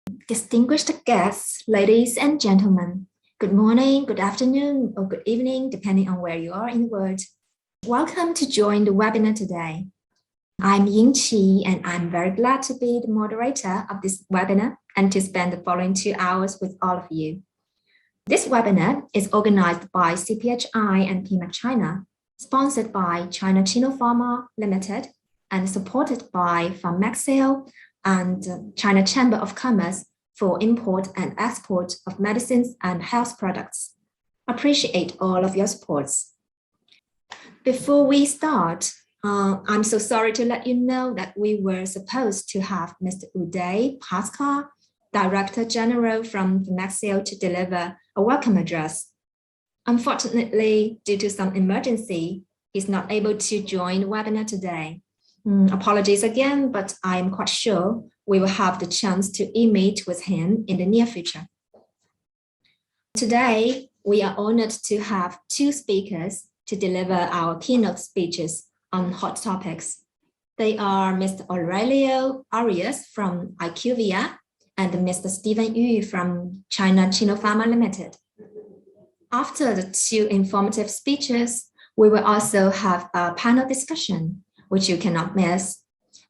Distinguished guests, ladies and gentlemen, good morning, good afternoon, or good evening, depending on where you are in the world. Welcome to join the webinar today. I'm Ying Qi, and I'm very glad to be the moderator of this webinar and to spend the following 2 hours with all of you. This webinar is organized by CPHI and PMAC China, sponsored by China Pharma Limited, and supported by Pharma and China Chamber of Commerce for import and export of medicines and health products. Appreciate all of your supports. Before we start, I'm so sorry to let you know that we were supposed to have Mr. Uday Paskar, Director General from Pharma to deliver a welcome address. Unfortunately, due to some emergency, he's not able to join the webinar today. Apologies again, but I'm quite sure we will have the chance to meet with him in the near future. Today, we are honored to have 2 speakers to deliver our keynote speeches on hot topics. They are Mr. Aurelio Arias from IQVIA and Mr. Stephen Yu from China Pharma Limited. After the 2 informative speeches, we will also have a panel discussion, which you cannot miss.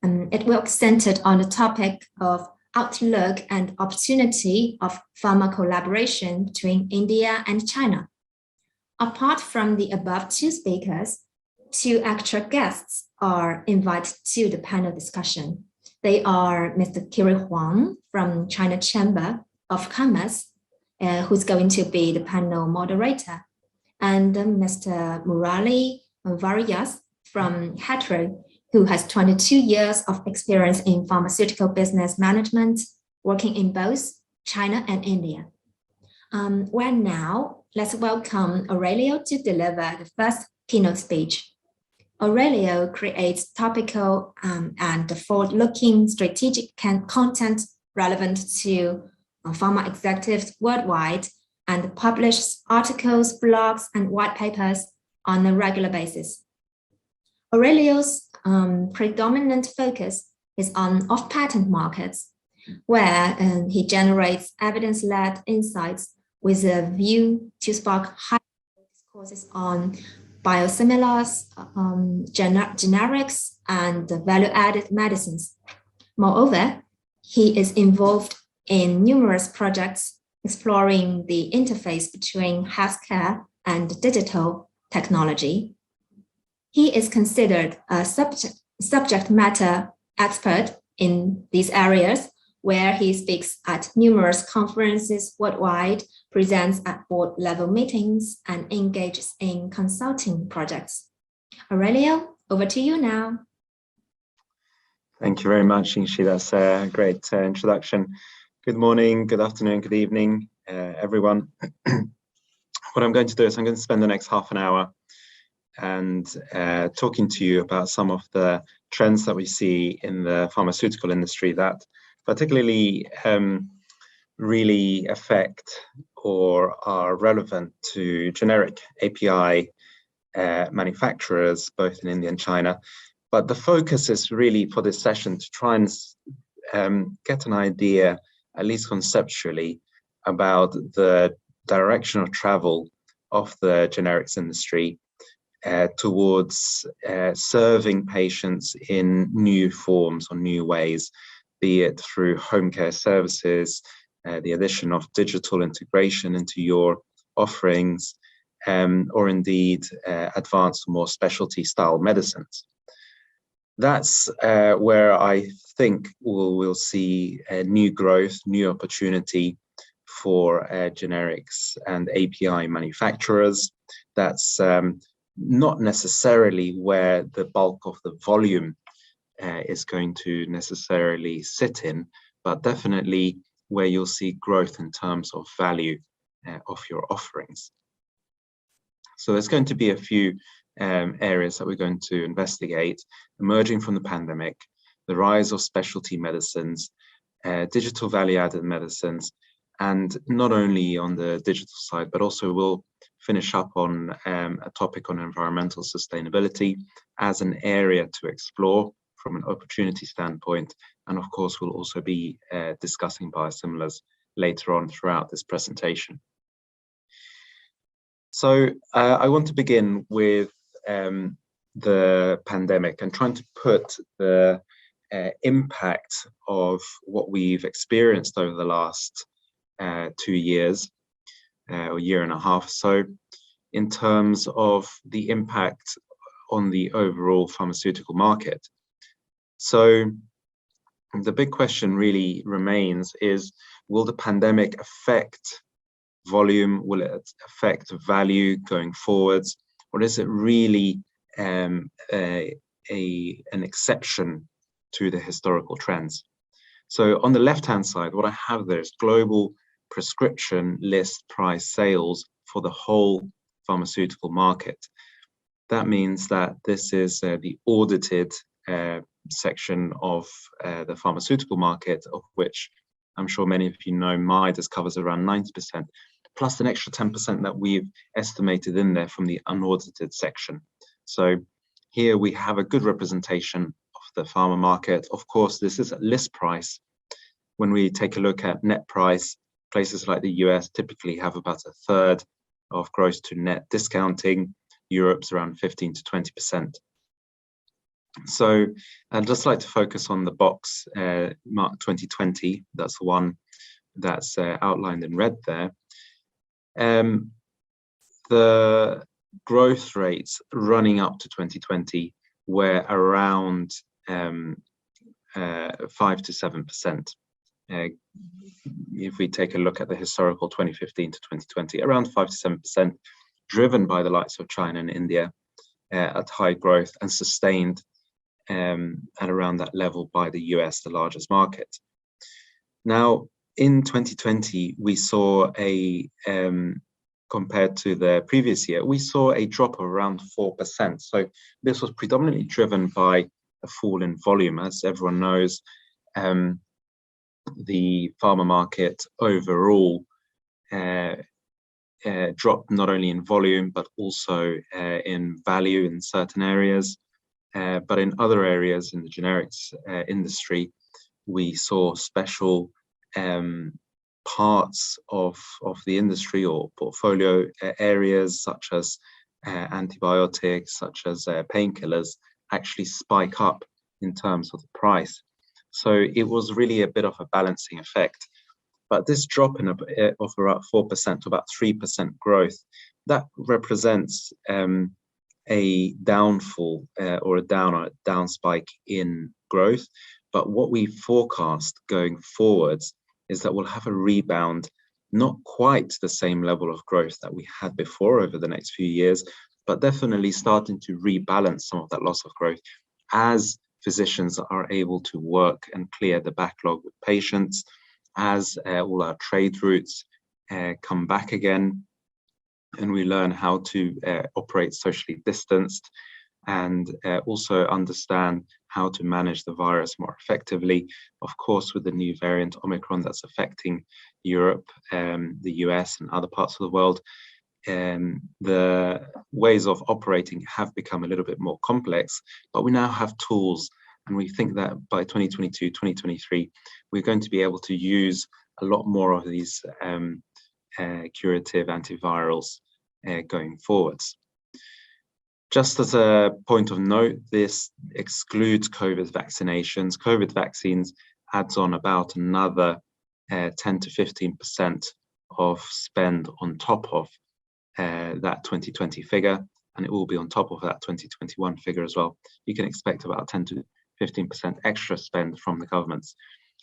It will be centered on the topic of outlook and opportunity of pharma collaboration between India and China. Apart from the above 2 speakers, 2 extra guests are invited to the panel discussion. They are Mr. Kyrie Huang from China Chamber of Commerce, who's going to be the panel moderator, and Mr. Murali Variyath from Hetero, who has 22 years of experience in pharmaceutical business management, working in both China and India. Well, now, let's welcome Aurelio to deliver the first keynote speech. Aurelio creates topical and forward-looking strategic content relevant to pharma executives worldwide and publishes articles, blogs, and white papers on a regular basis. Aurelio's predominant focus is on off-patent markets, where he generates evidence-led insights with a view to spark high discourses on biosimilars, generics, and value-added medicines. Moreover, he is involved in numerous projects exploring the interface between healthcare and digital technology. He is considered a subject matter expert in these areas, where he speaks at numerous conferences worldwide, presents at board-level meetings, and engages in consulting projects. Aurelio, over to you now. Thank you very much, Yingxi. That's a great introduction. Good morning, good afternoon, good evening, everyone. What I'm going to do is I'm going to spend the next half an hour and talking to you about some of the trends that we see in the pharmaceutical industry that particularly really affect or are relevant to generic API manufacturers, both in India and China. But the focus is really for this session to try and get an idea, at least conceptually, about the direction of travel of the generics industry towards serving patients in new forms or new ways, be it through home care services, the addition of digital integration into your offerings, or indeed advanced, more specialty style medicines. That's where I think we'll see new growth, new opportunity for generics and API manufacturers. That's not necessarily where the bulk of the volume is going to necessarily sit in, but definitely where you'll see growth in terms of value of your offerings. So there's going to be a few areas that we're going to investigate: emerging from the pandemic, the rise of specialty medicines, digital value-added medicines, and not only on the digital side, but also we'll finish up on a topic on environmental sustainability as an area to explore from an opportunity standpoint. And of course, we'll also be discussing biosimilars later on throughout this presentation. So I want to begin with the pandemic and trying to put the impact of what we've experienced over the last 2 years or year and a half, so in terms of the impact on the overall pharmaceutical market. So the big question really remains is, will the pandemic affect volume? Will it affect value going forwards? Or is it really an exception to the historical trends? So on the left-hand side, what I have there is global prescription list price sales for the whole pharmaceutical market. That means that this is the audited section of the pharmaceutical market, of which I'm sure many of you know Midas covers around 90%, plus an extra 10% that we've estimated in there from the unaudited section. So here we have a good representation of the pharma market. Of course, this is at list price. When we take a look at net price, places like the US typically have about a third of gross to net discounting. Europe's around 15 to 20%. So I'd just like to focus on the box marked 2020. That's the one that's outlined in red there. The growth rates running up to 2020 were around 5 to 7%. If we take a look at the historical 2015 to 2020, around 5 to 7%, driven by the likes of China and India at high growth, and sustained at around that level by the US, the largest market. Now, in 2020, we saw compared to the previous year, we saw a drop of around 4%. So this was predominantly driven by a fall in volume. As everyone knows, the pharma market overall dropped not only in volume, but also in value in certain areas. But in other areas in the generics industry, we saw special parts of the industry or portfolio areas such as antibiotics, such as painkillers, actually spike up in terms of the price. So it was really a bit of a balancing effect. But this drop of about 4% to about 3% growth, that represents a downfall or a down spike in growth. But what we forecast going forwards is that we'll have a rebound, not quite the same level of growth that we had before over the next few years, but definitely starting to rebalance some of that loss of growth as physicians are able to work and clear the backlog with patients, as all our trade routes come back again, and we learn how to operate socially distanced, and also understand how to manage the virus more effectively. Of course, with the new variant Omicron that's affecting Europe, the US and other parts of the world, the ways of operating have become a little bit more complex, but we now have tools, and we think that by 2022, 2023, we're going to be able to use a lot more of these curative antivirals going forwards. Just as a point of note, this excludes COVID vaccinations. COVID vaccines adds on about another 10 to 15% of spend on top of that 2020 figure, and it will be on top of that 2021 figure as well. You can expect about 10 to 15% extra spend from the governments.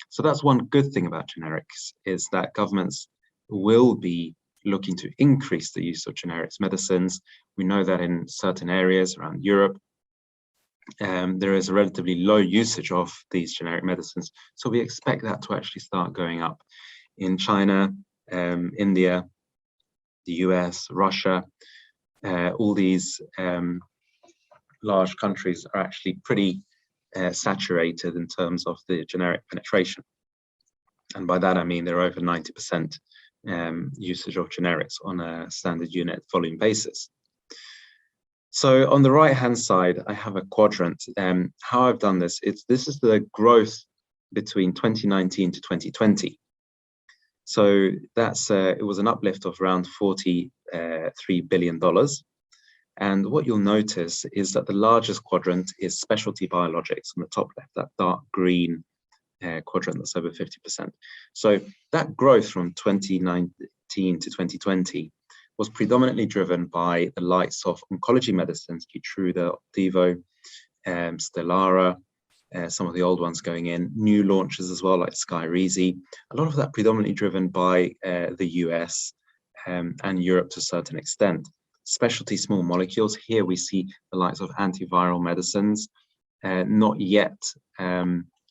So that's one good thing about generics, is that governments will be looking to increase the use of generics medicines. We know that in certain areas around Europe, there is a relatively low usage of these generic medicines. So we expect that to actually start going up. In China, India, the US, Russia, all these large countries are actually pretty saturated in terms of the generic penetration. And by that, I mean they're over 90% usage of generics on a standard unit volume basis. So on the right-hand side, I have a quadrant. How I've done this, this is the growth between 2019 to 2020. So that's it was an uplift of around $43 billion. And what you'll notice is that the largest quadrant is specialty biologics on the top left, that dark green quadrant that's over 50%. So that growth from 2019 to 2020 was predominantly driven by the likes of oncology medicines, Keytruda, Opdivo, Stelara, some of the old ones going in, new launches as well, like Kyrie. A lot of that predominantly driven by the US and Europe to a certain extent. Specialty small molecules, here we see the likes of antiviral medicines, not yet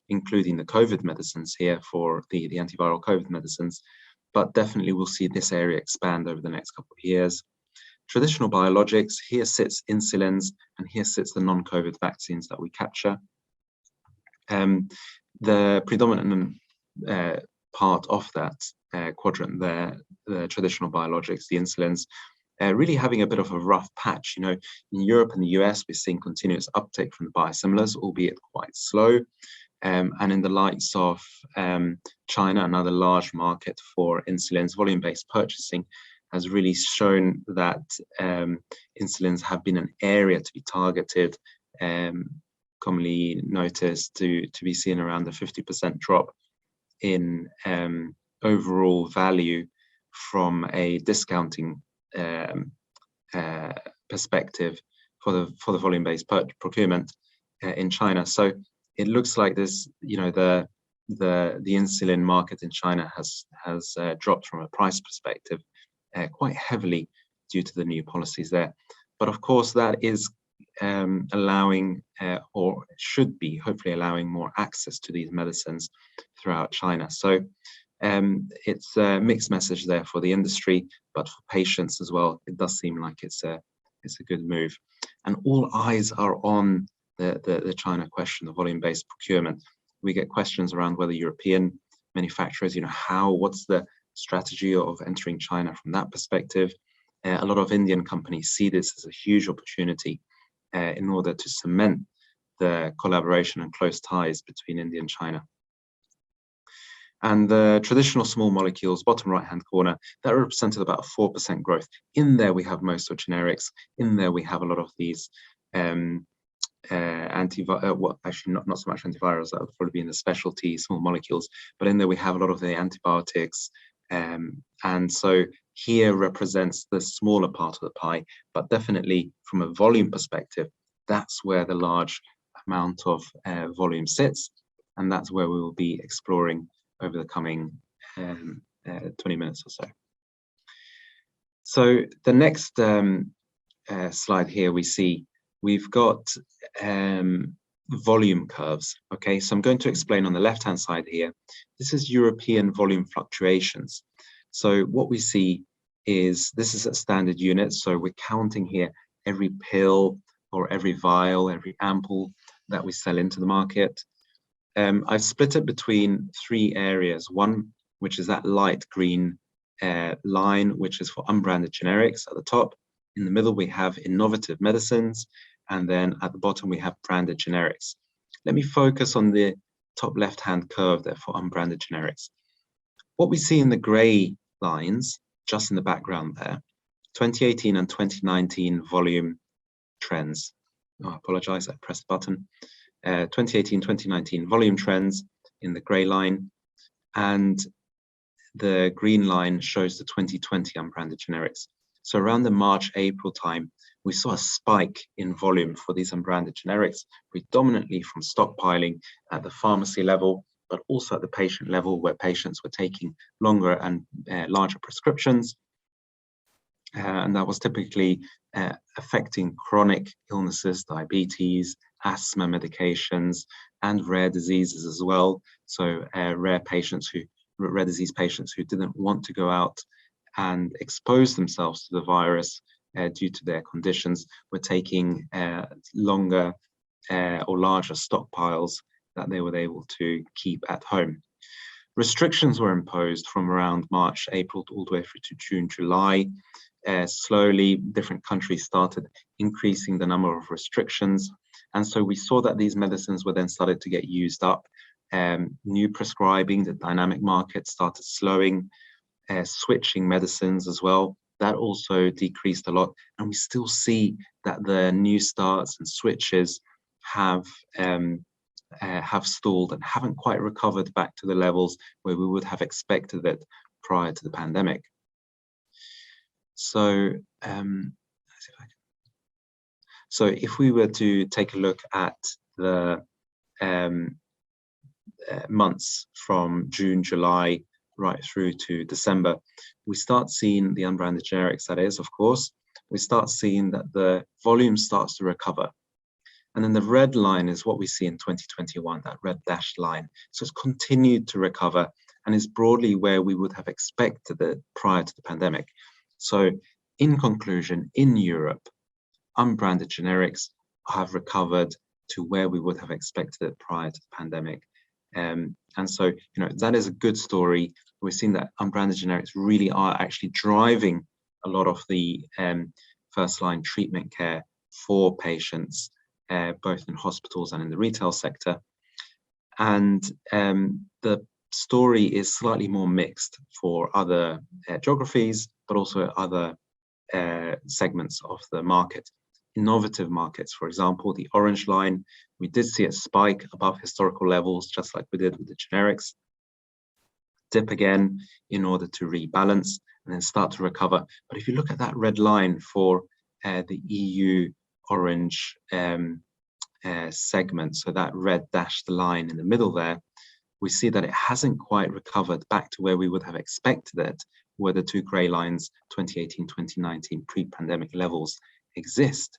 including the COVID medicines here for the antiviral COVID medicines, but definitely we'll see this area expand over the next couple of years. Traditional biologics, here sits insulins, and here sits the non-COVID vaccines that we capture. The predominant part of that quadrant there, the traditional biologics, the insulins, really having a bit of a rough patch. You know, in Europe and the US, we're seeing continuous uptake from the biosimilars, albeit quite slow. And in the likes of China, another large market for insulins, volume-based purchasing has really shown that insulins have been an area to be targeted, commonly noticed to be seen around the 50% drop in overall value from a discounting perspective for the volume-based procurement in China. So it looks like this, you know, the insulin market in China has dropped from a price perspective quite heavily due to the new policies there. But of course, that is allowing or should be hopefully allowing more access to these medicines throughout China. So it's a mixed message there for the industry, but for patients as well, it does seem like it's a good move. And all eyes are on the China question, the volume-based procurement. We get questions around whether European manufacturers, you know, what's the strategy of entering China from that perspective. A lot of Indian companies see this as a huge opportunity in order to cement the collaboration and close ties between India and China. And the traditional small molecules, bottom right-hand corner, that represented about 4% growth. In there, we have most of generics. In there, we have a lot of these actually not so much antivirals, that would probably be in the specialty small molecules, but in there we have a lot of the antibiotics. And so here represents the smaller part of the pie, but definitely from a volume perspective, that's where the large amount of volume sits. And that's where we will be exploring over the coming 20 minutes or so. So the next slide here, we've got volume curves. Okay, so I'm going to explain on the left-hand side here. This is European volume fluctuations. So what we see is this is a standard unit. So we're counting here every pill or every vial, every ampoule that we sell into the market. I've split it between three areas. One, which is that light green line, which is for unbranded generics at the top. In the middle, we have innovative medicines. And then at the bottom, we have branded generics. Let me focus on the top left-hand curve there for unbranded generics. What we see in the gray lines, just in the background there, 2018 and 2019 volume trends. Oh, I apologize, I pressed the button. 2018, 2019 volume trends in the gray line, and the green line shows the 2020 unbranded generics. So around the March, April time, we saw a spike in volume for these unbranded generics, predominantly from stockpiling at the pharmacy level, but also at the patient level, where patients were taking longer and larger prescriptions. And that was typically affecting chronic illnesses, diabetes, asthma medications, and rare diseases as well. So rare disease patients who didn't want to go out and expose themselves to the virus due to their conditions were taking longer or larger stockpiles that they were able to keep at home. Restrictions were imposed from around March, April, all the way through to June, July. slowly different countries started increasing the number of restrictions. And so we saw that these medicines were then started to get used up. New prescribing, the dynamic market started slowing, switching medicines as well. That also decreased a lot. And we still see that the new starts and switches have stalled and haven't quite recovered back to the levels where we would have expected it prior to the pandemic. So, so if we were to take a look at the months from June, July, right through to December, we start seeing the unbranded generics, that is, of course, we start seeing that the volume starts to recover. And then the red line is what we see in 2021, that red dashed line. So it's continued to recover and is broadly where we would have expected it prior to the pandemic. So in conclusion, in Europe, unbranded generics have recovered to where we would have expected it prior to the pandemic. And so, that is a good story. We're seeing that unbranded generics really are actually driving a lot of the first line treatment care for patients, both in hospitals and in the retail sector. And the story is slightly more mixed for other geographies, but also other segments of the market. Innovative markets, for example, the orange line, we did see a spike above historical levels, just like we did with the generics. Dip again in order to rebalance and then start to recover. But if you look at that red line for the EU orange segment, so that red dashed line in the middle there, we see that it hasn't quite recovered back to where we would have expected it, where the two gray lines, 2018, 2019 pre-pandemic levels exist.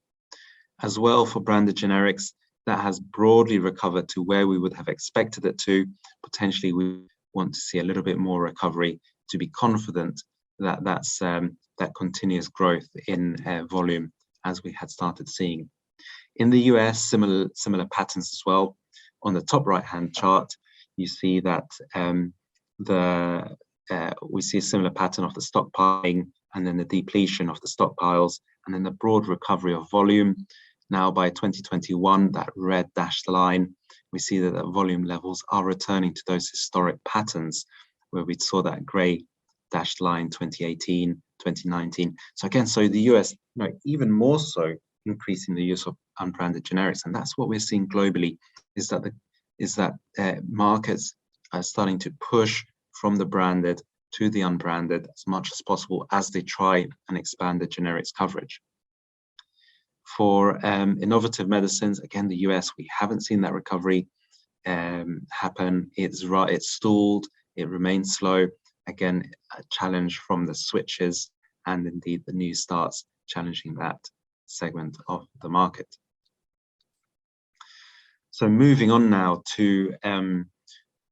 As well for branded generics, that has broadly recovered to where we would have expected it to. Potentially we want to see a little bit more recovery to be confident that that's that continuous growth in volume as we had started seeing. In the US, similar patterns as well. On the top right-hand chart, you see that we see a similar pattern of the stockpiling and then the depletion of the stockpiles and then the broad recovery of volume. Now by 2021, that red dashed line, we see that the volume levels are returning to those historic patterns where we saw that gray dashed line 2018, 2019. So again, so the US, even more so increasing the use of unbranded generics. And that's what we're seeing globally, is that markets are starting to push from the branded to the unbranded as much as possible as they try and expand the generics coverage. For innovative medicines, again, the US, we haven't seen that recovery happen. It's stalled, it remains slow. Again, a challenge from the switches and indeed the new starts challenging that segment of the market. So moving on now to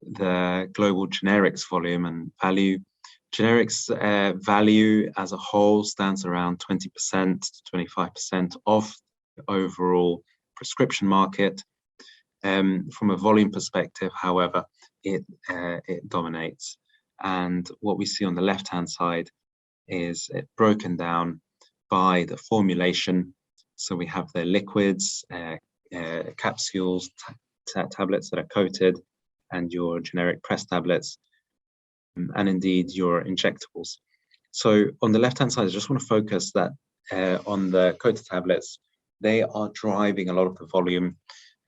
the global generics volume and value. Generics value as a whole stands around 20% to 25% of the overall prescription market. From a volume perspective, however, it dominates. And what we see on the left-hand side is it broken down by the formulation. So we have the liquids, capsules, tablets that are coated, and your generic press tablets, and indeed your injectables. So on the left-hand side, I just want to focus that on the coated tablets. They are driving a lot of the volume.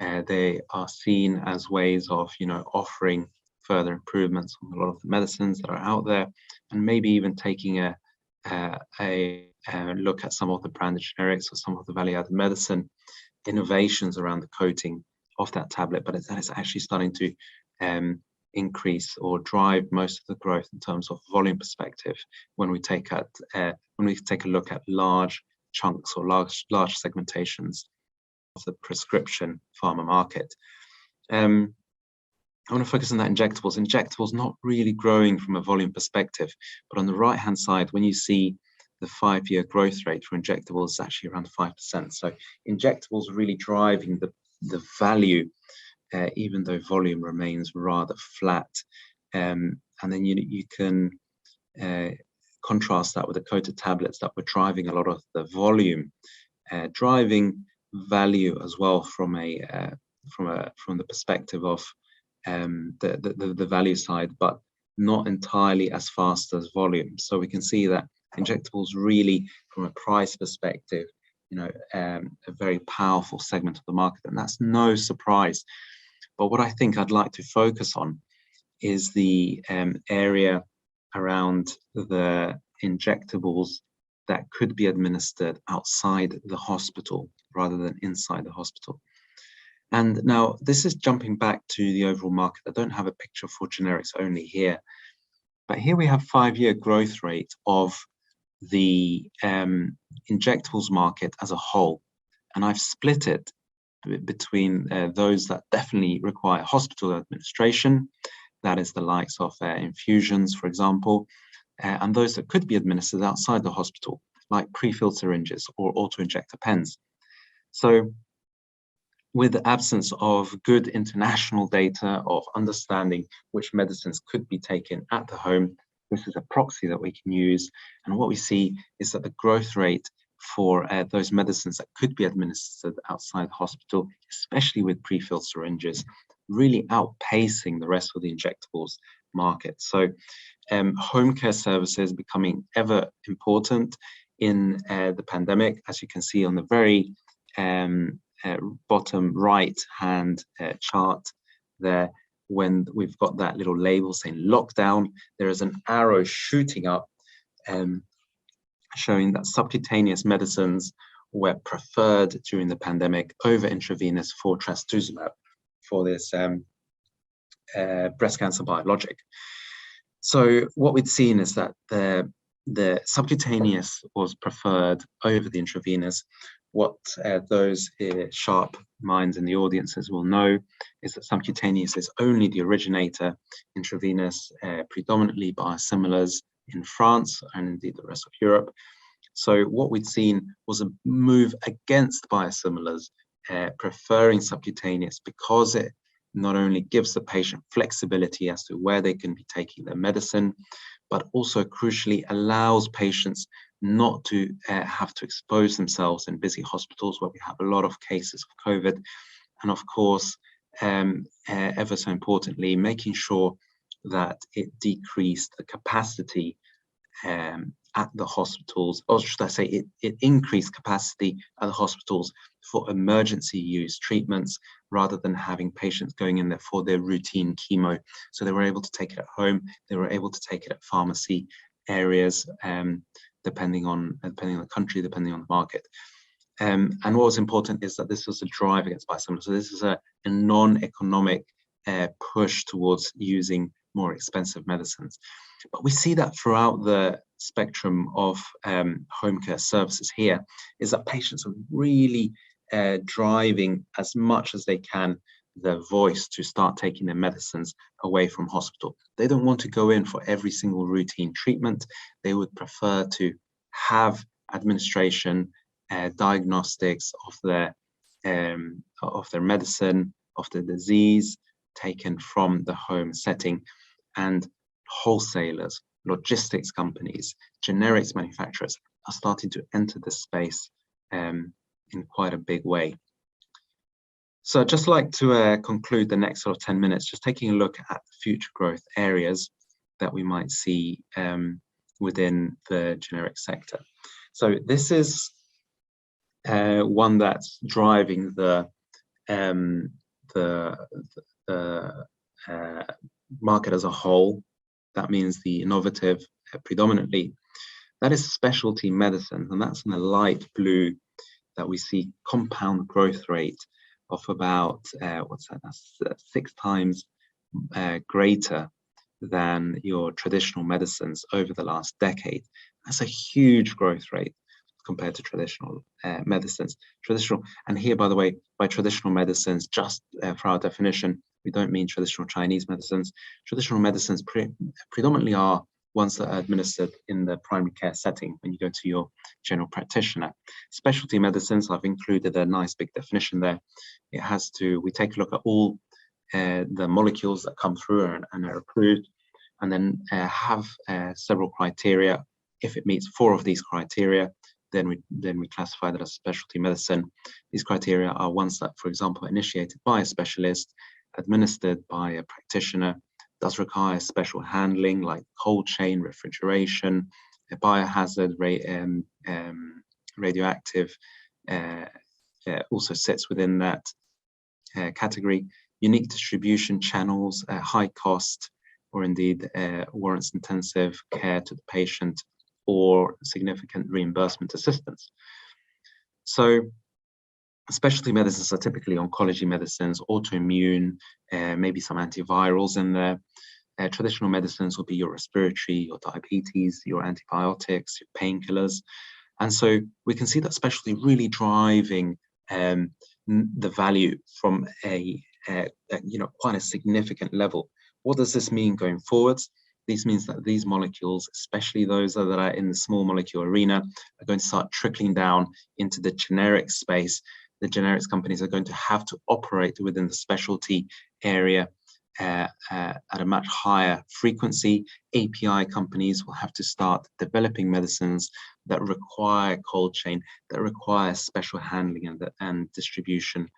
They are seen as ways of, offering further improvements on a lot of the medicines that are out there, and maybe even taking a look at some of the branded generics or some of the value-added medicine innovations around the coating of that tablet. But that is actually starting to increase or drive most of the growth in terms of volume perspective when we take a look at large chunks or large segmentations of the prescription pharma market. I want to focus on that injectables. Injectables not really growing from a volume perspective, but on the right-hand side, when you see the 5-year growth rate for injectables, it's actually around 5%. So injectables really driving the value, even though volume remains rather flat. And then you can contrast that with the coated tablets that were driving a lot of the volume, driving value as well from the perspective of the value side, but not entirely as fast as volume. So we can see that injectables really, from a price perspective, a very powerful segment of the market, and that's no surprise. But what I think I'd like to focus on is the area around the injectables that could be administered outside the hospital rather than inside the hospital. And now this is jumping back to the overall market. I don't have a picture for generics only here, but here we have 5-year growth rate of the injectables market as a whole. And I've split it between those that definitely require hospital administration, that is the likes of infusions, for example, and those that could be administered outside the hospital, like pre-filled syringes or auto-injector pens. So with the absence of good international data of understanding which medicines could be taken at the home, this is a proxy that we can use. And what we see is that the growth rate for those medicines that could be administered outside the hospital, especially with pre-filled syringes, really outpacing the rest of the injectables market. So home care services becoming ever important in the pandemic, as you can see on the very bottom right hand chart there. When we've got that little label saying lockdown, there is an arrow shooting up showing that subcutaneous medicines were preferred during the pandemic over intravenous for trastuzumab, for this breast cancer biologic. So what we'd seen is that the subcutaneous was preferred over the intravenous. What those sharp minds in the audiences will know is that subcutaneous is only the originator. Intravenous, predominantly biosimilars in France and indeed the rest of Europe. So what we'd seen was a move against biosimilars, preferring subcutaneous, because it not only gives the patient flexibility as to where they can be taking their medicine, but also crucially allows patients not to have to expose themselves in busy hospitals where we have a lot of cases of COVID. And of course, ever so importantly, making sure that it decreased the capacity at the hospitals, or should I say it increased capacity at the hospitals for emergency use treatments, rather than having patients going in there for their routine chemo. So they were able to take it at home, they were able to take it at pharmacy areas, depending on the country, depending on the market. And what was important is that this was a drive against biosimilars. So this is a non-economic push towards using more expensive medicines. But we see that throughout the spectrum of home care services here, is that patients are really driving as much as they can their voice to start taking their medicines away from hospital. They don't want to go in for every single routine treatment. They would prefer to have administration, diagnostics of their medicine, of the disease, taken from the home setting. And wholesalers, logistics companies, generics manufacturers are starting to enter this space in quite a big way. So I'd just like to conclude the next sort of 10 minutes, just taking a look at future growth areas that we might see within the generic sector. So this is one that's driving the market as a whole. That means the innovative, predominantly, that is specialty medicine, and that's in the light blue that we see compound growth rate of about, that's 6 times greater than your traditional medicines over the last decade. That's a huge growth rate compared to traditional medicines. And here, by the way, by traditional medicines, just for our definition, we don't mean traditional Chinese medicines. Traditional medicines predominantly are ones that are administered in the primary care setting when you go to your general practitioner. Specialty medicines, I've included a nice big definition there. It has to, we take a look at all the molecules that come through and are approved, and then have several criteria If it meets 4 of these criteria, then we classify that as specialty medicine. These criteria are ones that, for example, initiated by a specialist, administered by a practitioner, does require special handling like cold chain, refrigeration, a biohazard, radioactive, also sits within that category. Unique distribution channels, high cost, or indeed warrants intensive care to the patient or significant reimbursement assistance. So specialty medicines are typically oncology medicines, autoimmune, maybe some antivirals in there. Traditional medicines will be your respiratory, your diabetes, your antibiotics, your painkillers. And so we can see that specialty really driving the value from a quite a significant level. What does this mean going forwards? This means that these molecules, especially those that are in the small molecule arena, are going to start trickling down into the generic space. The generics companies are going to have to operate within the specialty area at a much higher frequency. API companies will have to start developing medicines that require cold chain, that require special handling and distribution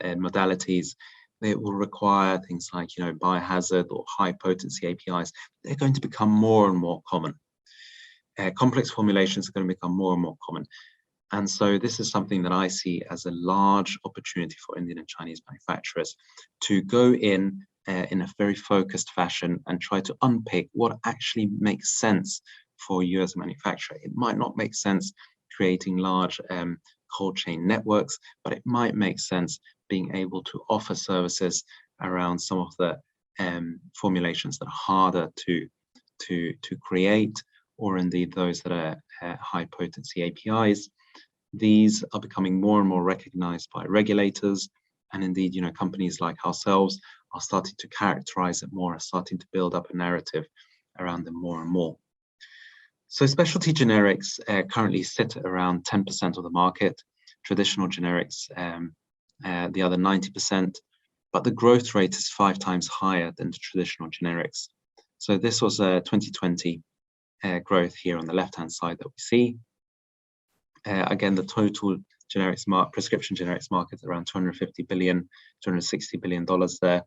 modalities. It will require things like, biohazard or high potency APIs. They're going to become more and more common. Complex formulations are going to become more and more common. And so this is something that I see as a large opportunity for Indian and Chinese manufacturers to go in a very focused fashion and try to unpick what actually makes sense for you as a manufacturer. It might not make sense creating large cold chain networks, but it might make sense being able to offer services around some of the formulations that are harder to create, or indeed those that are high potency APIs. These are becoming more and more recognized by regulators, and indeed, companies like ourselves are starting to characterize it more, are starting to build up a narrative around them more and more. So specialty generics currently sit at around 10% of the market, traditional generics the other 90%, but the growth rate is 5 times higher than the traditional generics. So this was a 2020 growth here on the left-hand side that we see. Again, the total generics prescription generics market is around $250 billion, $260 billion there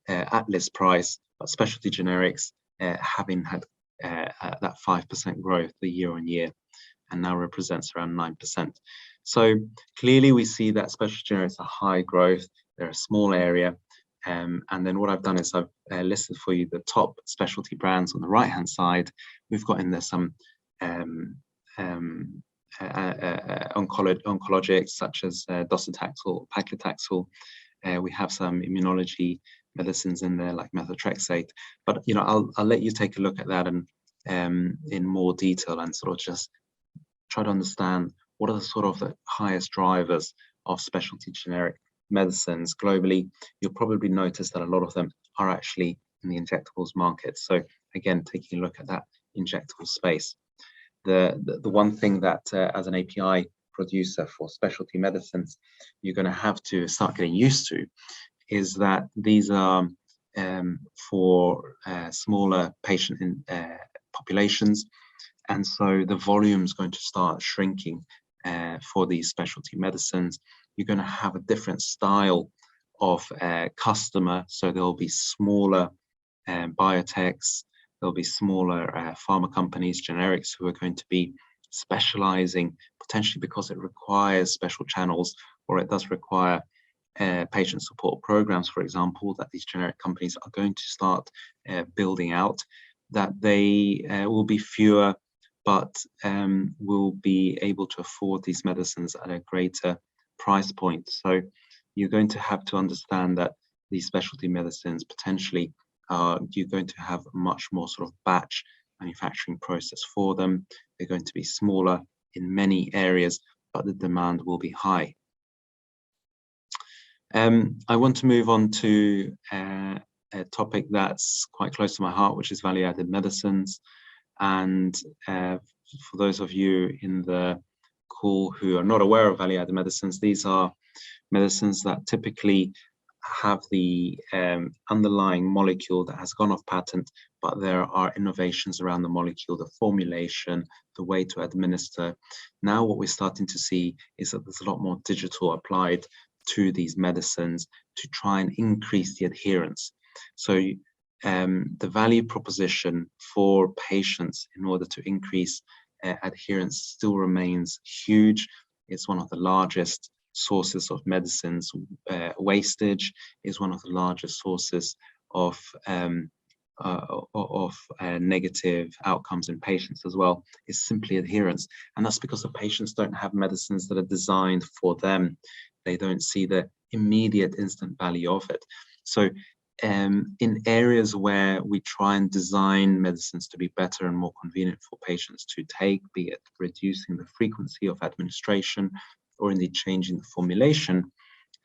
at list price, but specialty generics having had that 5% growth the year on year, and now represents around 9%. So clearly we see that specialty generics are high growth, they're a small area, and then what I've done is I've listed for you the top specialty brands on the right hand side. We've got in there some oncologics such as docetaxel, paclitaxel. We have some immunology medicines in there like methotrexate, but I'll let you take a look at that and in more detail and sort of just try to understand what are the sort of the highest drivers of specialty generic medicines globally. You'll probably notice that a lot of them are actually in the injectables market. So again, taking a look at that injectable space. The one thing that as an API producer for specialty medicines, you're going to have to start getting used to is that these are for smaller patient populations. And so the volume is going to start shrinking for these specialty medicines. You're going to have a different style of customer. So there'll be smaller biotechs, there'll be smaller pharma companies, generics, who are going to be specializing potentially because it requires special channels, or it does require patient support programs, for example, that these generic companies are going to start building out, that they will be fewer, but will be able to afford these medicines at a greater price point. So you're going to have to understand that these specialty medicines potentially you're going to have a much more sort of batch manufacturing process for them. They're going to be smaller in many areas, but the demand will be high. I want to move on to a topic that's quite close to my heart, which is value-added medicines. And for those of you in the call who are not aware of value-added medicines, these are medicines that typically have the underlying molecule that has gone off patent, but there are innovations around the molecule, the formulation, the way to administer. Now what we're starting to see is that there's a lot more digital applied to these medicines to try and increase the adherence. So the value proposition for patients in order to increase adherence still remains huge. It's one of the largest sources of medicines. Wastage is one of the largest sources of negative outcomes in patients as well. Is simply adherence, and that's because the patients don't have medicines that are designed for them. They don't see the immediate instant value of it. So in areas where we try and design medicines to be better and more convenient for patients to take, be it reducing the frequency of administration or indeed changing the formulation,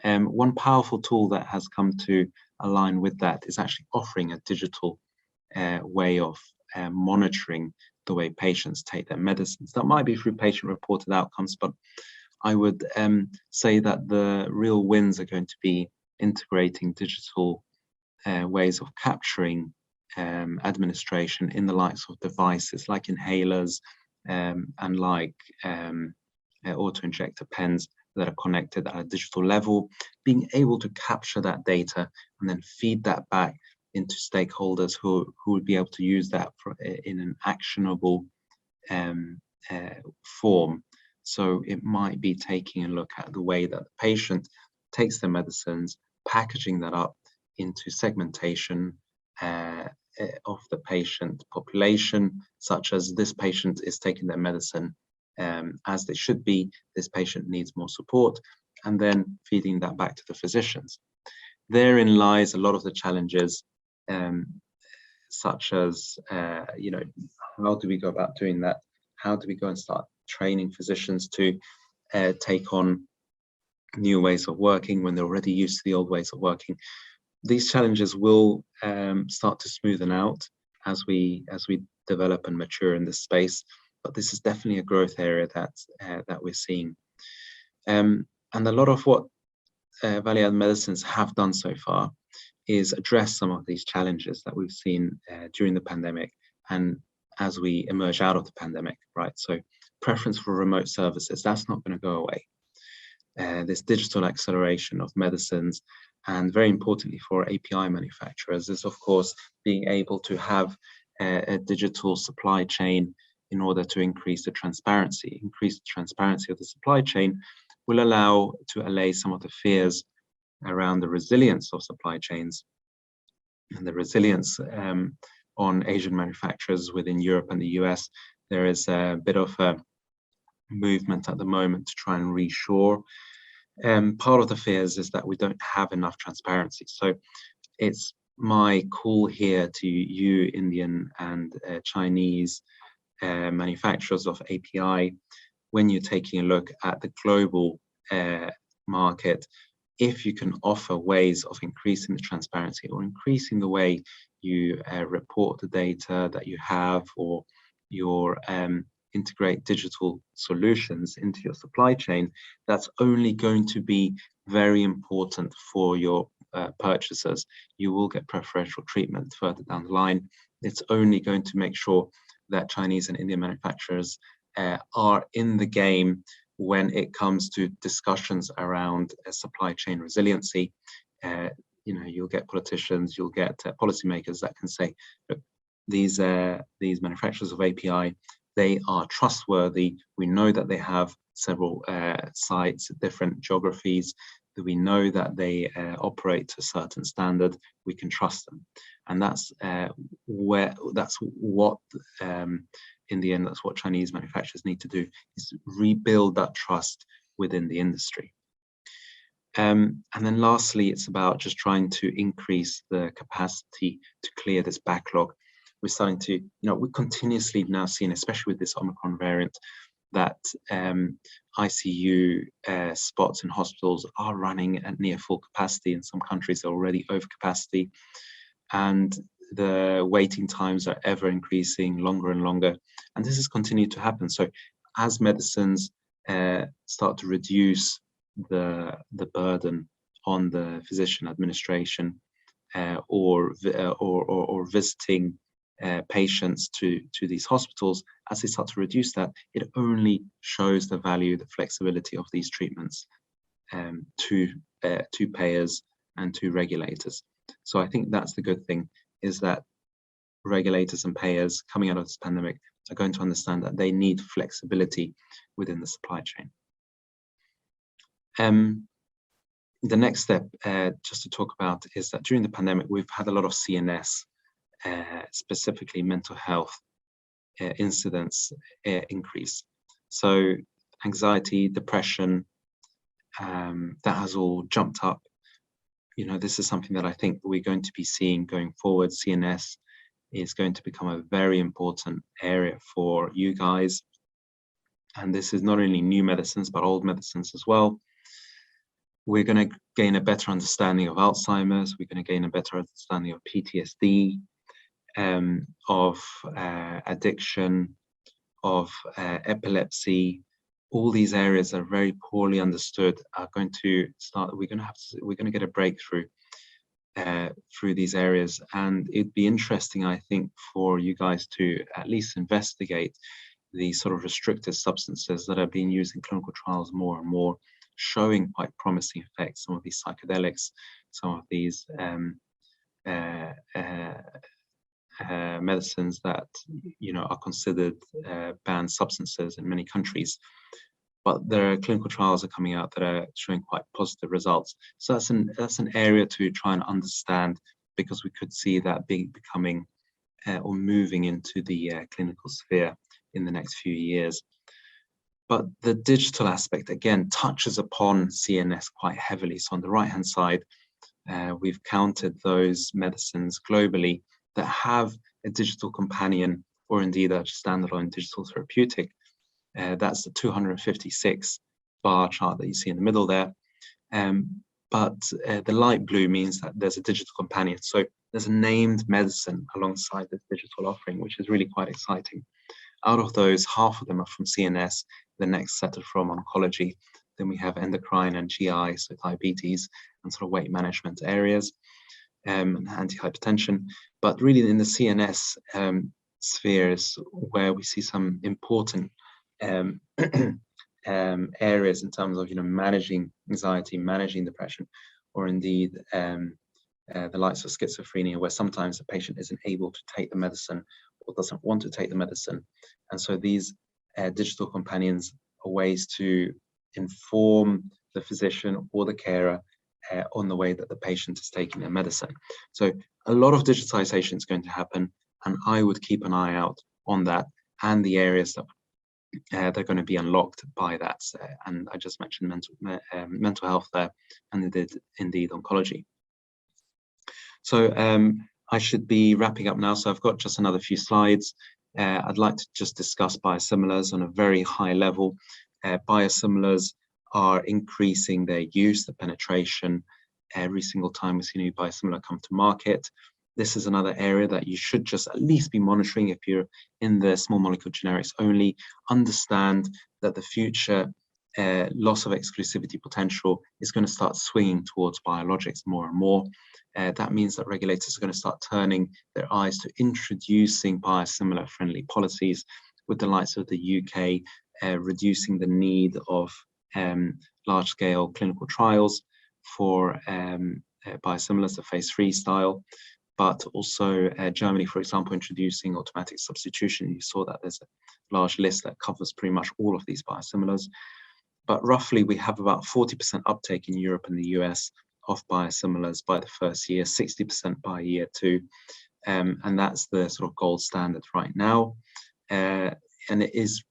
one powerful tool that has come to align with that is actually offering a digital way of monitoring the way patients take their medicines. That might be through patient-reported outcomes, but I would say that the real wins are going to be integrating digital ways of capturing administration in the likes of devices like inhalers and like auto-injector pens that are connected at a digital level, being able to capture that data and then feed that back into stakeholders who would be able to use that in an actionable form. So it might be taking a look at the way that the patient takes their medicines, packaging that up into segmentation of the patient population, such as this patient is taking their medicine as they should be, this patient needs more support, and then feeding that back to the physicians. Therein lies a lot of the challenges, such as, you know, how do we go about doing that? How do we go and start training physicians to take on new ways of working when they're already used to the old ways of working? These challenges will start to smoothen out as we develop and mature in this space, but this is definitely a growth area that we're seeing. And a lot of what value-added medicines have done so far is address some of these challenges that we've seen during the pandemic and as we emerge out of the pandemic, right? So preference for remote services, that's not going to go away. This digital acceleration of medicines, and very importantly for API manufacturers, is of course being able to have a digital supply chain in order to increase the transparency. Increase the transparency of the supply chain will allow to allay some of the fears around the resilience of supply chains and the resilience on Asian manufacturers within Europe and the US. There is a bit of a movement at the moment to try and reshore. Part of the fears is that we don't have enough transparency. So it's my call here to you, Indian and Chinese manufacturers of API, when you're taking a look at the global market, if you can offer ways of increasing the transparency or increasing the way you report the data that you have, or your integrate digital solutions into your supply chain, that's only going to be very important for your purchasers. You will get preferential treatment further down the line. It's only going to make sure that Chinese and Indian manufacturers are in the game when it comes to discussions around supply chain resiliency. You know, you'll get politicians, you'll get policymakers that can say, look, these manufacturers of API, they are trustworthy. We know that they have several sites, different geographies, that we know that they operate to a certain standard. We can trust them, and that's what in the end, that's what Chinese manufacturers need to do, is rebuild that trust within the industry. And then lastly, it's about just trying to increase the capacity to clear this backlog. We're starting to, you know, we're continuously now seeing, especially with this Omicron variant, that ICU spots in hospitals are running at near full capacity. In some countries, they're already over capacity, and the waiting times are ever increasing, longer and longer. And this has continued to happen. So as medicines start to reduce the burden on the physician administration or visiting patients to these hospitals, as they start to reduce that, it only shows the value, the flexibility of these treatments to payers and to regulators. So I think that's the good thing, is that regulators and payers coming out of this pandemic are going to understand that they need flexibility within the supply chain. The next step, just to talk about, is that during the pandemic, we've had a lot of CNS, specifically mental health incidents increase. So anxiety, depression, that has all jumped up. You know, this is something that I think we're going to be seeing going forward. CNS is going to become a very important area for you guys. And this is not only new medicines, but old medicines as well. We're going to gain a better understanding of Alzheimer's. We're going to gain a better understanding of PTSD, of addiction, of epilepsy. All these areas that are very poorly understood are going to start. We're going to get a breakthrough through these areas, and it'd be interesting, I think, for you guys to at least investigate these sort of restricted substances that are being used in clinical trials more and more, showing quite promising effects. Some of these psychedelics, some of these medicines that, you know, are considered banned substances in many countries, but their clinical trials are coming out that are showing quite positive results. So that's an area to try and understand, because we could see that becoming or moving into the clinical sphere in the next few years. But the digital aspect, again, touches upon CNS quite heavily. So on the right-hand side, we've counted those medicines globally that have a digital companion, or indeed a standalone digital therapeutic. That's the 256 bar chart that you see in the middle there. But the light blue means that there's a digital companion. So there's a named medicine alongside this digital offering, which is really quite exciting. Out of those, half of them are from CNS, the next set are from oncology. Then we have endocrine and GI, so diabetes and sort of weight management areas, and anti-hypertension. But really in the CNS spheres where we see some important areas in terms of, you know, managing anxiety, managing depression, or indeed the likes of schizophrenia, where sometimes the patient isn't able to take the medicine or doesn't want to take the medicine. And so these digital companions are ways to inform the physician or the carer on the way that the patient is taking their medicine. So a lot of digitization is going to happen, and I would keep an eye out on that and the areas that they're going to be unlocked by that. And I just mentioned mental health there, and indeed oncology. So I should be wrapping up now. So I've got just another few slides. I'd like to just discuss biosimilars on a very high level. Biosimilars are increasing their use, the penetration. Every single time we see a new biosimilar come to market. This is another area that you should just at least be monitoring if you're in the small molecule generics only. Understand that the future loss of exclusivity potential is going to start swinging towards biologics more and more. That means that regulators are going to start turning their eyes to introducing biosimilar friendly policies, with the likes of the UK reducing the need of large scale clinical trials for biosimilars, the phase 3 style. But also Germany, for example, introducing automatic substitution. You saw that there's a large list that covers pretty much all of these biosimilars. But roughly we have about 40% uptake in Europe and the US of biosimilars by the first year, 60% by year 2. And that's the sort of gold standard right now. And it is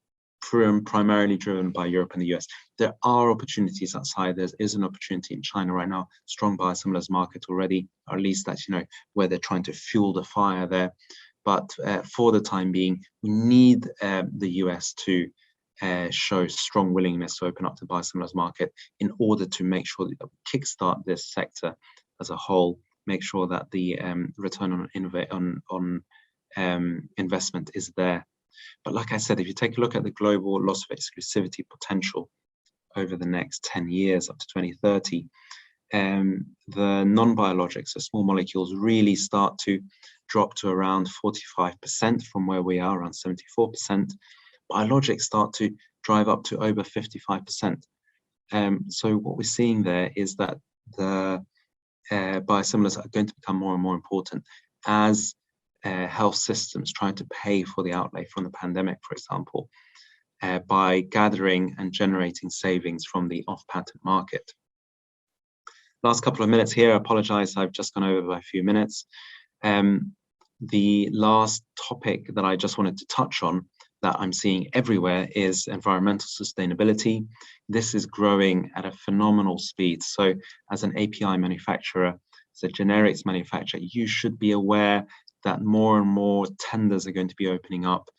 primarily driven by Europe and the US. There are opportunities outside. There is an opportunity in China right now, strong biosimilars market already, or at least that's, you know, where they're trying to fuel the fire there. But for the time being, we need the US to show strong willingness to open up the biosimilars market in order to make sure that we kickstart this sector as a whole, make sure that the return on investment is there. But like I said, if you take a look at the global loss of exclusivity potential over the next 10 years up to 2030, the non-biologics, so small molecules, really start to drop to around 45% from where we are, around 74%. Biologics start to drive up to over 55%. So what we're seeing there is that the biosimilars are going to become more and more important as health systems trying to pay for the outlay from the pandemic, for example, by gathering and generating savings from the off-patent market. Last couple of minutes here, I apologize, I've just gone over by a few minutes. The last topic that I just wanted to touch on that I'm seeing everywhere is environmental sustainability. This is growing at a phenomenal speed. So as an API manufacturer, as a generics manufacturer, you should be aware that more and more tenders are going to be opening up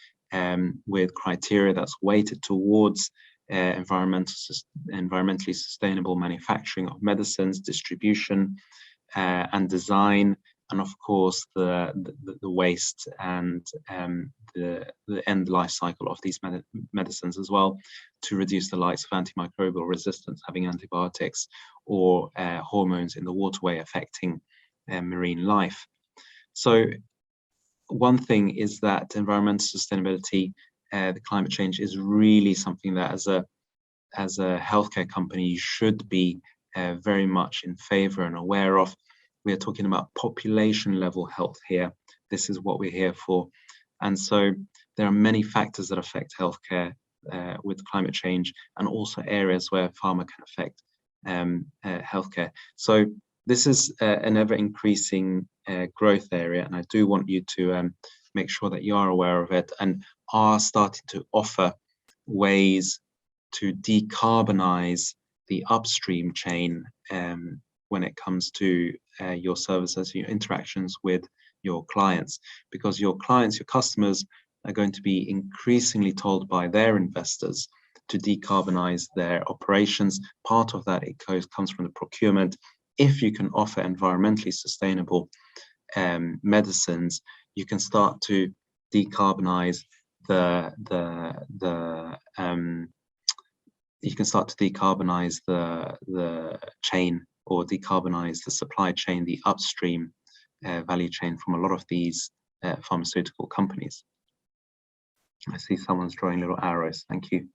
with criteria that's weighted towards environmentally sustainable manufacturing of medicines, distribution, and design, and of course the waste and the end life cycle of these medicines as well, to reduce the likes of antimicrobial resistance, having antibiotics or hormones in the waterway affecting marine life. So one thing is that environmental sustainability, the climate change, is really something that as a healthcare company you should be very much in favor and aware of. We are talking about population level health here. This is what we're here for. And so there are many factors that affect healthcare with climate change, and also areas where pharma can affect healthcare. So this is an ever increasing growth area, and I do want you to make sure that you are aware of it and are starting to offer ways to decarbonize the upstream chain when it comes to your services, your interactions with your clients, because your clients, your customers, are going to be increasingly told by their investors to decarbonize their operations. Part of that comes from the procurement. If you can offer environmentally sustainable medicines, you can start to decarbonize the chain, or decarbonize the supply chain, the upstream value chain from a lot of these pharmaceutical companies. I see someone's drawing little arrows, thank you.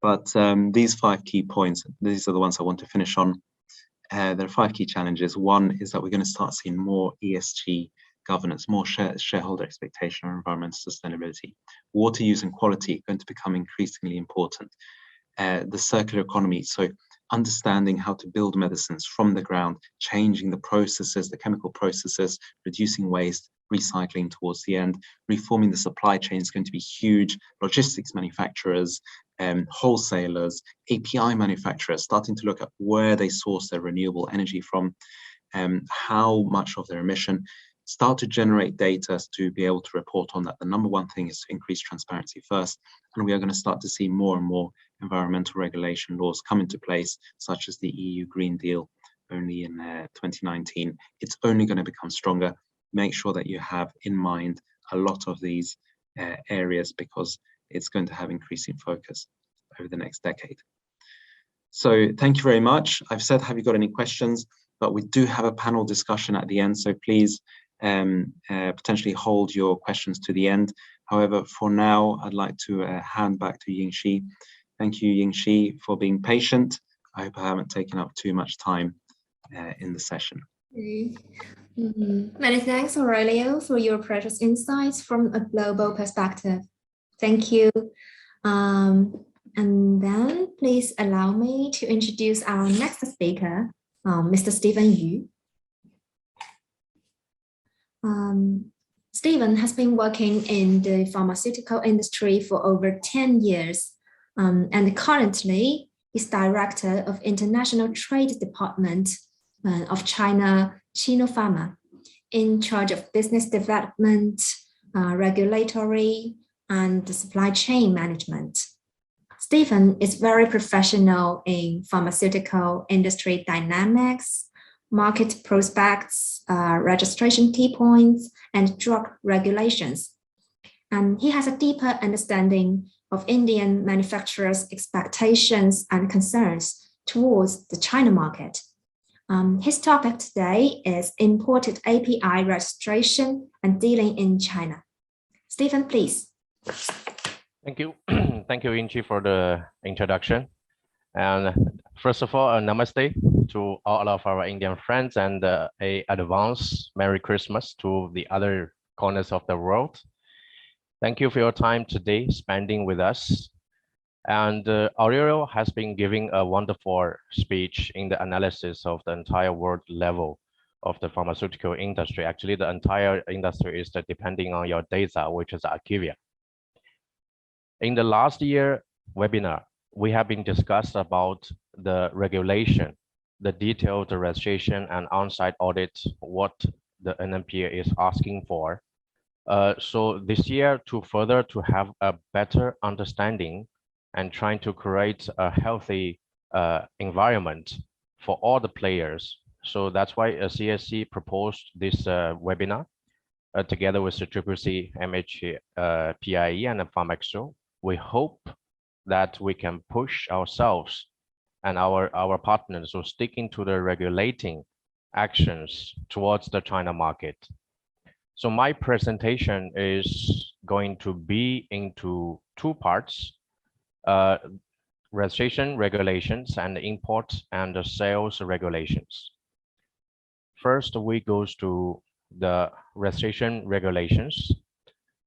But these 5 key points, these are the ones I want to finish on. There are 5 key challenges. One is that we're going to start seeing more ESG governance, more shareholder expectation on environmental sustainability. Water use and quality are going to become increasingly important. The circular economy, so understanding how to build medicines from the ground, changing the processes, the chemical processes, reducing waste, recycling towards the end, reforming the supply chain is going to be huge. Logistics manufacturers, wholesalers, API manufacturers, starting to look at where they source their renewable energy from, how much of their emission, start to generate data to be able to report on that. The number one thing is to increase transparency first, and we are going to start to see more and more environmental regulation laws come into place, such as the EU Green Deal only in 2019. It's only going to become stronger. Make sure that you have in mind a lot of these areas, because it's going to have increasing focus over the next decade. So thank you very much. I've said, have you got any questions? But we do have a panel discussion at the end, so please potentially hold your questions to the end. However, for now, I'd like to hand back to Yingxi. Thank you, Yingxi, for being patient. I hope I haven't taken up too much time in the session. Many thanks, Aurelio, for your precious insights from a global perspective. Thank you. And then please allow me to introduce our next speaker, Mr. Stephen Yu. Stephen has been working in the pharmaceutical industry for over 10 years, and currently is Director of International Trade Department of China Pharma, in charge of business development, regulatory, and supply chain management. Stephen is very professional in pharmaceutical industry dynamics, market prospects, registration key points, and drug regulations. And he has a deeper understanding of Indian manufacturers' expectations and concerns towards the China market. His topic today is imported API registration and dealing in China. Stephen, please. Thank you. Thank you, Inchi, for the introduction. And first of all, namaste to all of our Indian friends, and a advance Merry Christmas to the other corners of the world. Thank you for your time today spending with us. And Aurelio has been giving a wonderful speech in the analysis of the entire world level of the pharmaceutical industry. Actually, the entire industry is depending on your data, which is IQVIA. In the last year webinar, we have been discussed about the regulation, the detailed registration and on-site audit, what the NMPA is asking for. So this year, to have a better understanding and trying to create a healthy environment for all the players. So that's why CSC proposed this webinar together with the CCCMHPIE and the Pharma. We hope that we can push ourselves and our partners so sticking to the regulating actions towards the China market. So my presentation is going to be into two parts, registration regulations and import and the sales regulations. First, we goes to the registration regulations.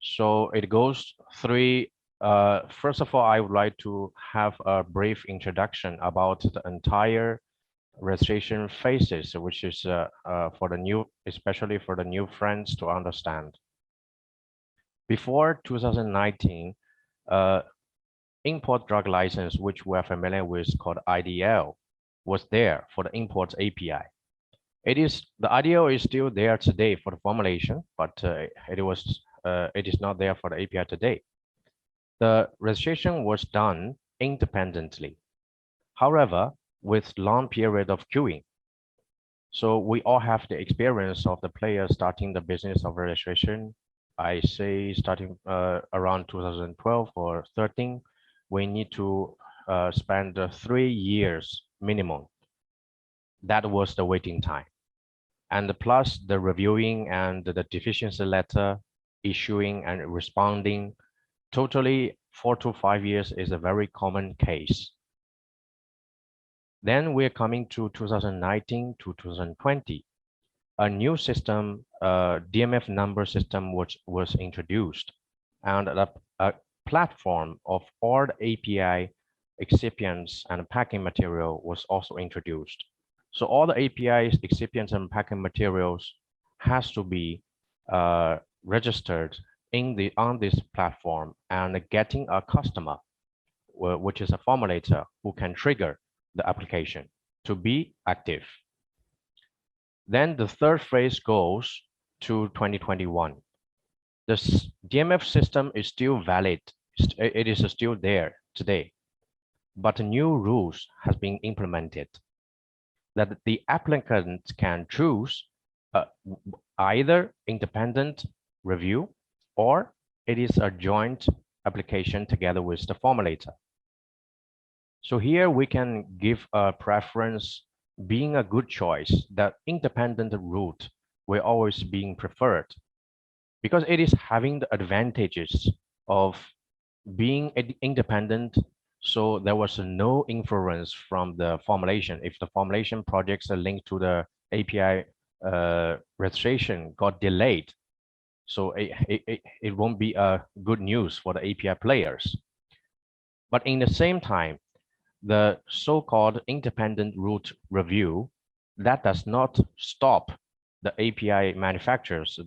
So it goes three. First of all, I would like to have a brief introduction about the entire registration phases, which is for the new, especially for the new friends to understand. Before 2019, import drug license, which we are familiar with, called IDL, was there for the import API. The IDL is still there today for the formulation, but it is not there for the API today. The registration was done independently. However, with long period of queuing. So we all have the experience of the players starting the business of registration. I say starting around 2012 or 13, we need to spend 3 years minimum. That was the waiting time. And plus the reviewing and the deficiency letter issuing and responding, totally 4 to 5 years is a very common case. Then we're coming to 2019 to 2020. A new system, DMF number system, was introduced, and a platform of all the API excipients and packing material was also introduced. So all the APIs, excipients, and packing materials has to be registered on this platform and getting a customer, which is a formulator who can trigger the application to be active. Then the third phase goes to 2021. This DMF system is still valid. It is still there today, but new rules has been implemented that the applicant can choose either independent review or it is a joint application together with the formulator. So here we can give a preference being a good choice. That independent route will always being preferred because it is having the advantages of being independent. So there was no influence from the formulation. If the formulation projects are linked to the API registration got delayed, so it won't be a good news for the API players. But in the same time, the so-called independent route review, that does not stop the API manufacturers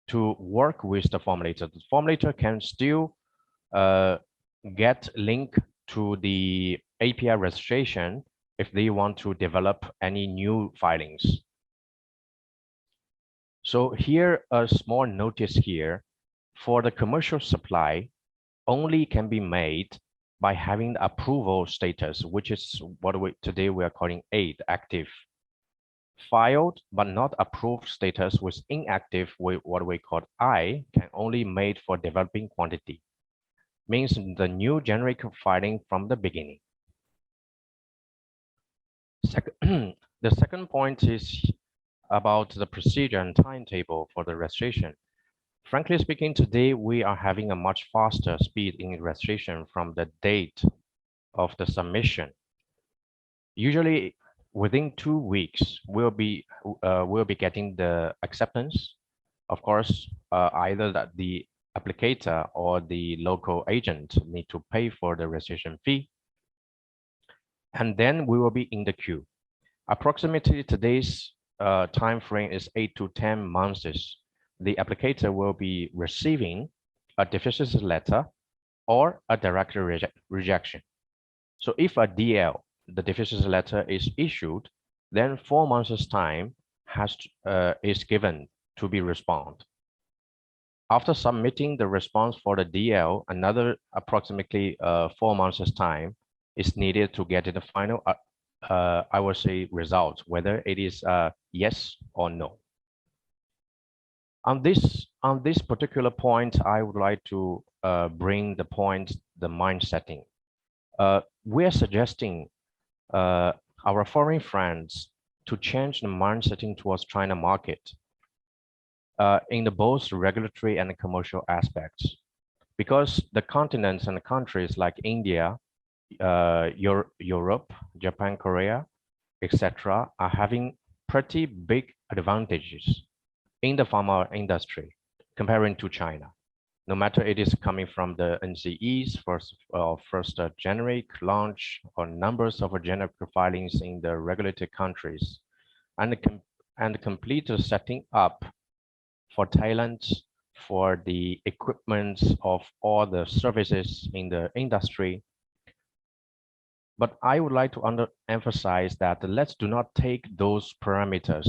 to work with the formulator. The formulator can still get link to the API registration if they want to develop any new filings. So here, a small notice here, for the commercial supply, only can be made by having the approval status, which is what today we are calling A, active. Filed but not approved status with inactive, what we call I, can only made for developing quantity. Means the new generic filing from the beginning. The second point is about the procedure and timetable for the registration. Frankly speaking, today we are having a much faster speed in registration from the date of the submission. Usually within 2 weeks, we'll be getting the acceptance. Of course, either that the applicator or the local agent need to pay for the registration fee. And then we will be in the queue. Approximately today's time frame is 8 to 10 months. The applicator will be receiving a deficiency letter or a direct rejection. So if a DL, the deficiency letter, is issued, then 4 months' time is given to be respond. After submitting the response for the DL, another approximately 4 months' time is needed to get the final, I would say, result, whether it is yes or no. On this particular point, I would like to bring the point, the mind setting. We're suggesting our foreign friends to change the mind setting towards China market in the both regulatory and commercial aspects, because the continents and the countries like India, Europe, Japan, Korea, etc., are having pretty big advantages in the pharma industry comparing to China. No matter it is coming from the NCE's first generic launch or numbers of generic filings in the regulated countries, and complete setting up for talents, for the equipment of all the services in the industry. But I would like to emphasize that let's do not take those parameters.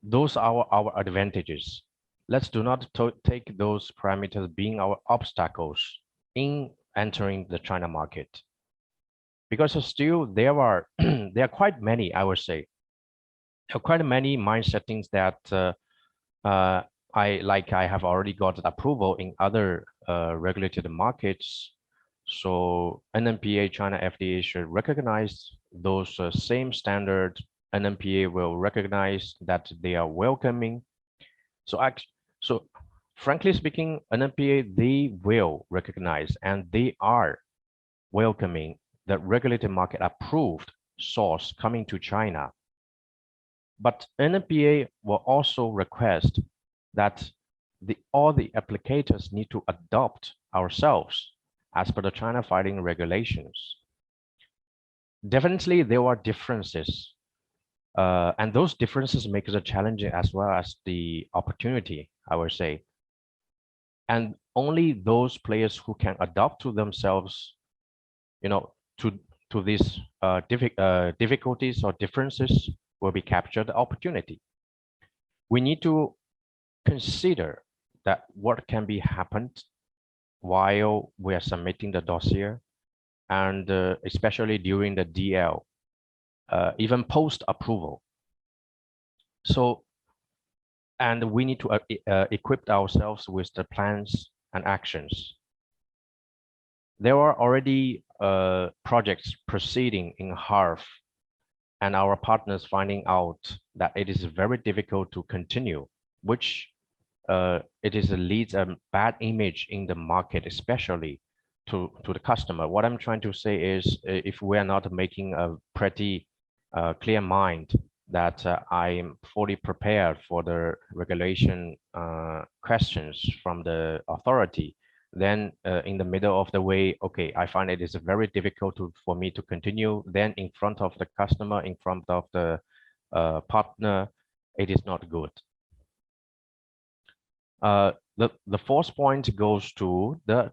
Those are our advantages. Let's do not take those parameters being our obstacles in entering the China market. Because still there are quite many, I would say, quite many mind settings that I have already got approval in other regulated markets. So NMPA, China FDA should recognize those same standards. NMPA will recognize that they are welcoming. So frankly speaking, NMPA, they will recognize and they are welcoming the regulated market approved source coming to China. But NMPA will also request that all the applicators need to adopt ourselves as per the China filing regulations. Definitely there are differences, and those differences make it challenging as well as the opportunity, I would say. And only those players who can adapt to themselves, to these difficulties or differences will be captured the opportunity. We need to consider that what can be happened while we are submitting the dossier, and especially during the DL, even post approval. So, and we need to equip ourselves with the plans and actions. There are already projects proceeding in HARF, and our partners finding out that it is very difficult to continue, which leads a bad image in the market, especially to the customer. What I'm trying to say is, if we are not making a pretty clear mind that I am fully prepared for the regulation questions from the authority, then in the middle of the way, okay, I find it is very difficult for me to continue. Then in front of the customer, in front of the partner, it is not good. The fourth point goes to the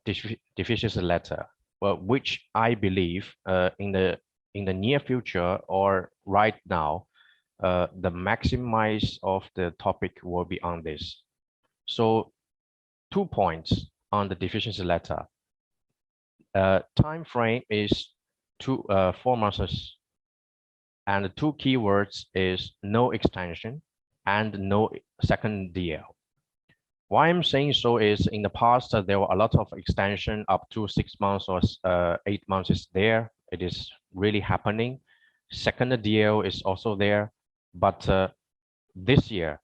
deficiency letter, which I believe in the near future or right now, the maximize of the topic will be on this. So 2 points on the deficiency letter. Time frame is 4 months, and the 2 keywords is no extension and no second DL. Why I'm saying so is in the past, there were a lot of extension up to 6 months or 8 months is there. It is really happening. Second DL is also there, but this year,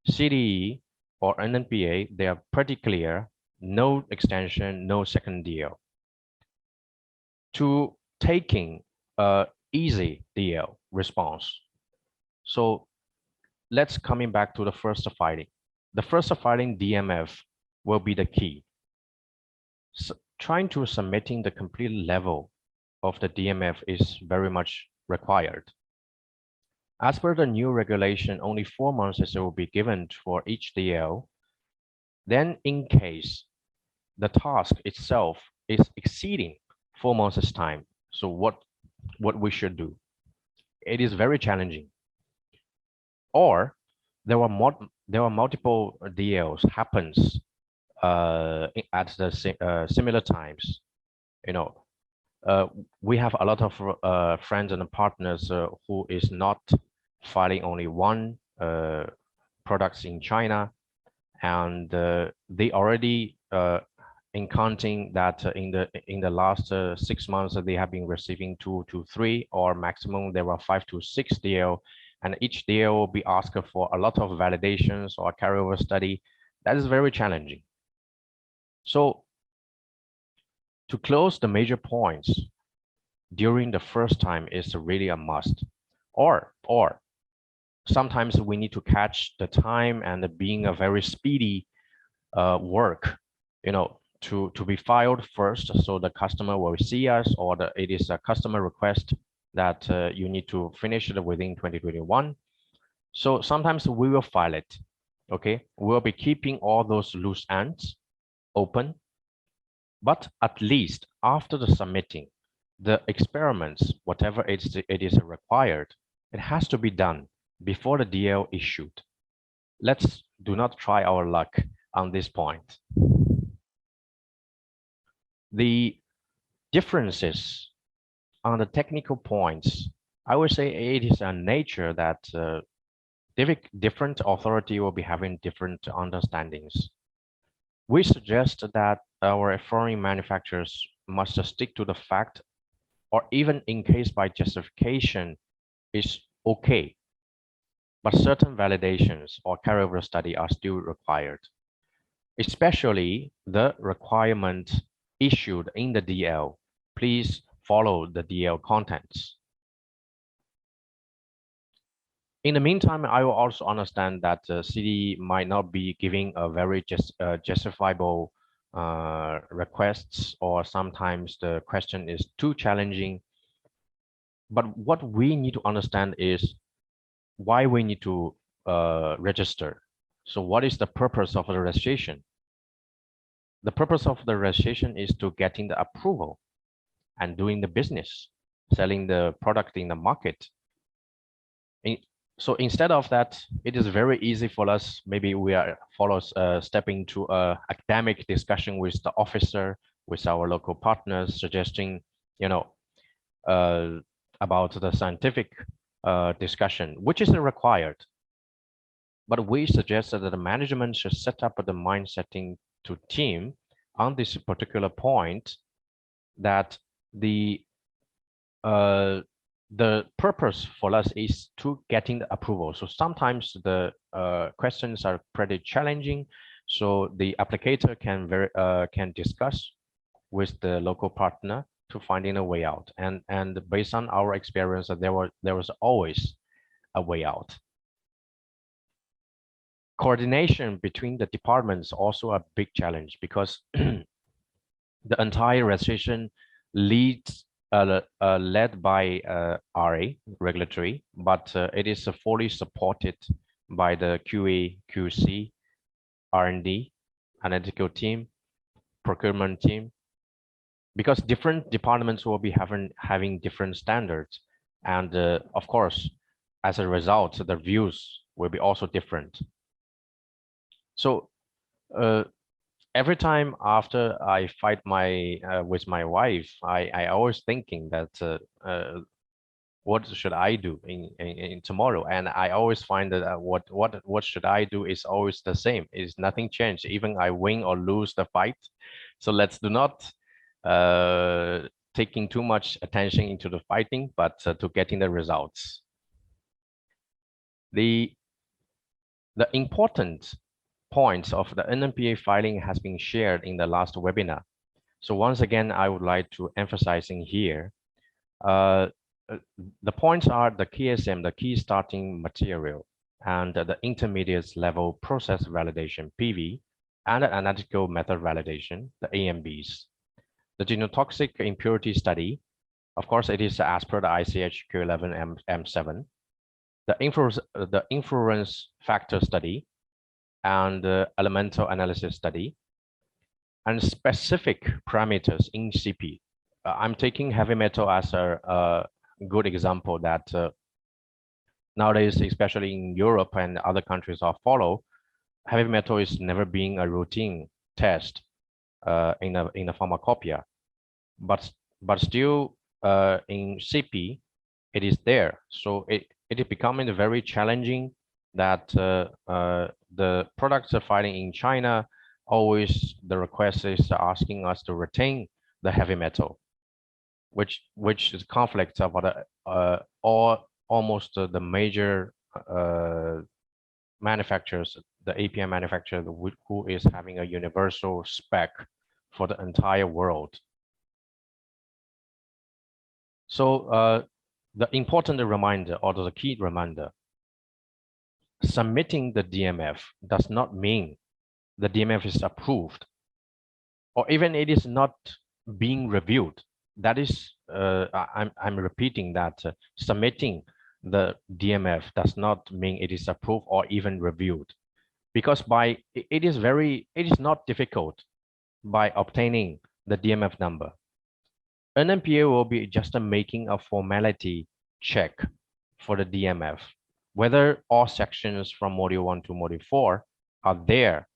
CDE or NNPA, they are pretty clear, no extension, no second DL. To taking easy DL response. So let's coming back to the first filing. The first filing DMF will be the key. So trying to submitting the complete level of the DMF is very much required. As per the new regulation, only 4 months will be given for each DL. Then in case the task itself is exceeding 4 months time, so what we should do? It is very challenging. Or there are multiple DLs happens at the similar times. You know, we have a lot of friends and partners who is not filing only one products in China, and they already encountering that in the last 6 months they have been receiving 2 to 3, or maximum there were 5 to 6 DL, and each DL will be asked for a lot of validations or carryover study. That is very challenging. So to close the major points during the first time is really a must, or sometimes we need to catch the time and being a very speedy work, you know, to be filed first, so the customer will see us, or it is a customer request that you need to finish it within 2021. So sometimes we will file it. Okay, we'll be keeping all those loose ends open, but at least after the submitting, the experiments, whatever it is required, it has to be done before the DL issued. Let's do not try our luck on this point. The differences on the technical points, I would say it is a nature that different authority will be having different understandings. We suggest that our foreign manufacturers must stick to the fact, or even in case by justification is okay, but certain validations or carryover study are still required, especially the requirement issued in the DL. Please follow the DL contents. In the meantime, I will also understand that CD might not be giving a very justifiable requests, or sometimes the question is too challenging. But what we need to understand is why we need to register. So what is the purpose of the registration? The purpose of the registration is to getting the approval and doing the business, selling the product in the market. So instead of that, it is very easy for us. Maybe we are stepping to a academic discussion with the officer, with our local partners, suggesting, you know, about the scientific discussion, which is required. But we suggest that the management should set up the mindsetting to team on this particular point, that the purpose for us is to getting the approval. So sometimes the questions are pretty challenging, so the applicator can discuss with the local partner to finding a way out. And based on our experience, there was always a way out. Coordination between the departments also a big challenge, because the entire registration leads led by RA regulatory, but it is fully supported by the QA, QC, R&D, analytical team, procurement team, because different departments will be having different standards, and of course, as a result, the views will be also different. So every time after I fight with my wife, I always thinking that what should I do in tomorrow? And I always find that what should I do is always the same. Is nothing changed. Even I win or lose the fight. So let's do not taking too much attention into the fighting, but to getting the results. The important points of the NMPA filing has been shared in the last webinar. So once again, I would like to emphasize in here, the points are the KSM, the key starting material, and the intermediate level process validation, PV, and the analytical method validation, the AMVs. The genotoxic impurity study, of course, it is as per the ICH Q11 M7. The influence factor study, and the elemental analysis study, and specific parameters in CP. I'm taking heavy metal as a good example that nowadays, especially in Europe and other countries are follow, heavy metal is never being a routine test in a pharmacopoeia, but still in CP, it is there. So it is becoming very challenging that the products are filing in China, always the request is asking us to retain the heavy metal, which is conflict about almost the major manufacturers, the API manufacturer who is having a universal spec for the entire world. So the important reminder, or the key reminder, submitting the DMF does not mean the DMF is approved, or even it is not being reviewed. That is, I'm repeating that submitting the DMF does not mean it is approved or even reviewed, because it is not difficult by obtaining the DMF number. NMPA will be just making a formality check for the DMF, whether all sections from module 1 to module 4 are there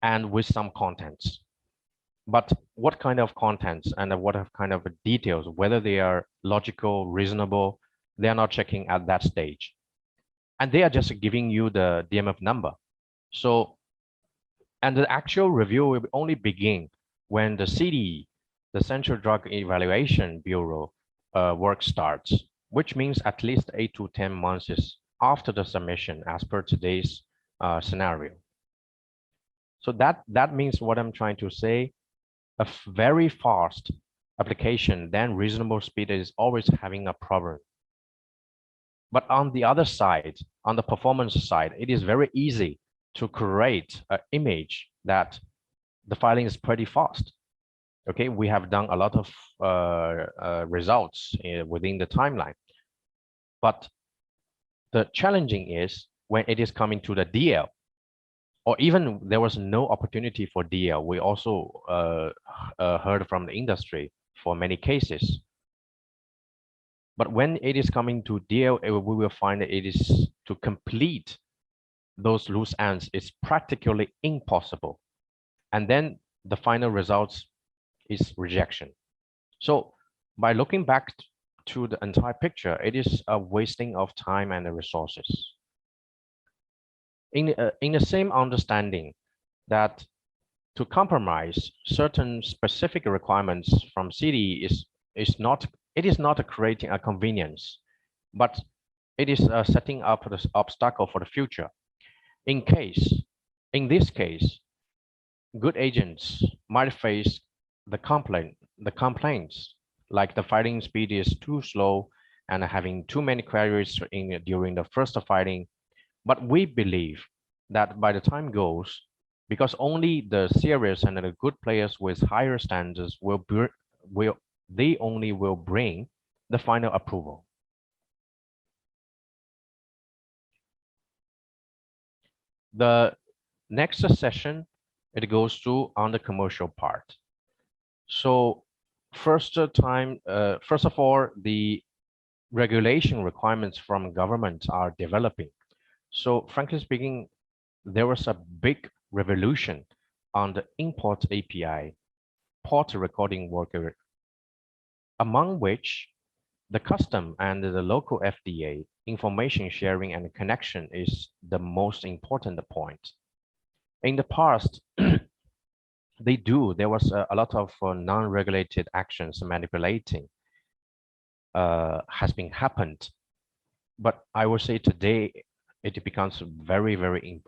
and with some contents. But what kind of contents and what kind of details, whether they are logical, reasonable, they are not checking at that stage. And they are just giving you the DMF number. So, and the actual review will only begin when the CDE, the Central Drug Evaluation Bureau work starts, which means at least 8 to 10 months after the submission as per today's scenario. So that means what I'm trying to say, a very fast application, then reasonable speed is always having a problem. But on the other side, on the performance side, it is very easy to create an image that the filing is pretty fast. Okay, we have done a lot of results within the timeline. But the challenging is when it is coming to the DL, or even there was no opportunity for DL. We also heard from the industry for many cases. But when it is coming to DL, we will find that it is to complete those loose ends is practically impossible. And then the final results is rejection. So by looking back to the entire picture, it is a wasting of time and the resources. In the same understanding that to compromise certain specific requirements from CD is not creating a convenience, but it is setting up this obstacle for the future. In this case, good agents might face the complaints like the filing speed is too slow and having too many queries during the first filing. But we believe that by the time goes, because only the serious and the good players with higher standards will bring the final approval. The next session, it goes to on the commercial part. So first of all, the regulation requirements from government are developing. So frankly speaking, there was a big revolution on the import API port recording worker, among which the custom and the local FDA information sharing and connection is the most important point. In the past, there was a lot of non-regulated actions manipulating has been happened. But I would say today it becomes very, very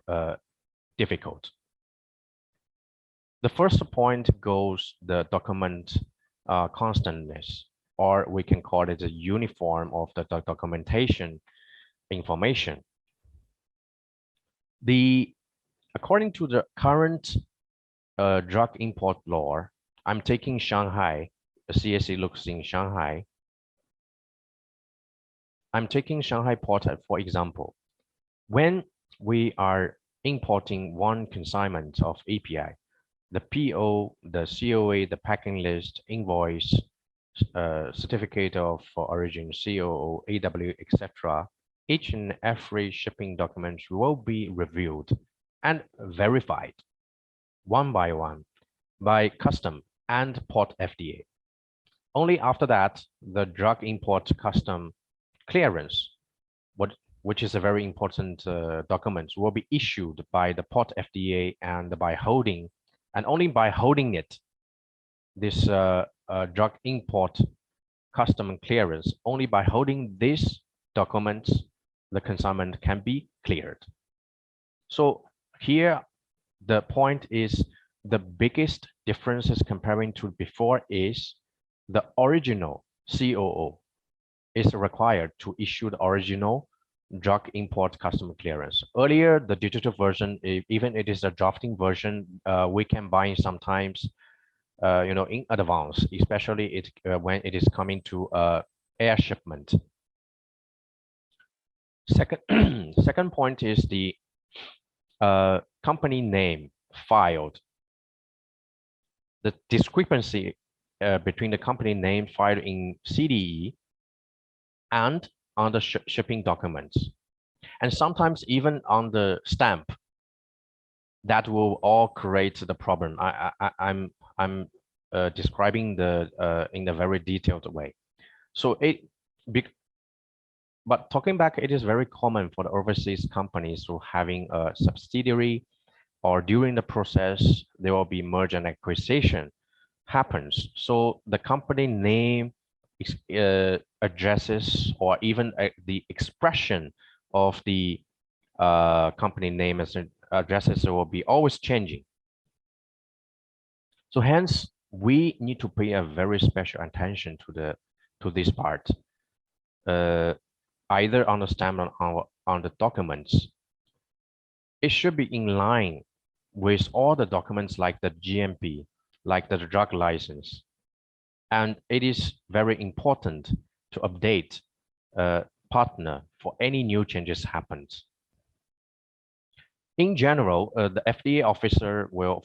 difficult. The first point goes the document constantness, or we can call it a uniform of the documentation information. According to the current drug import law, I'm taking Shanghai, the CSC looks in Shanghai. I'm taking Shanghai port for example. When we are importing one consignment of API, the PO, the COA, the packing list, invoice, certificate of origin, COO, AW, etc. Each and every shipping document will be reviewed and verified one by one by custom and port FDA. Only after that, the drug import custom clearance, which is a very important document, will be issued by the port FDA, and only by holding it, this drug import custom clearance, only by holding these documents, the consignment can be cleared. So here, the point is the biggest differences comparing to before is the original COO is required to issue the original drug import custom clearance. Earlier, the digital version, even it is a drafting version, we can buy sometimes, in advance, especially when it is coming to air shipment. Second point is the company name filed. The discrepancy between the company name filed in CDE and on the shipping documents, and sometimes even on the stamp, that will all create the problem. I'm describing in a very detailed way. So but talking back, it is very common for the overseas companies to having a subsidiary, or during the process there will be merger and acquisition happens. So the company name, addresses, or even the expression of the company name as addresses will be always changing. So hence we need to pay a very special attention to this part, either on the stamp or on the documents. It should be in line with all the documents like the GMP, like the drug license. And it is very important to update partner for any new changes happens. In general, the FDA officer will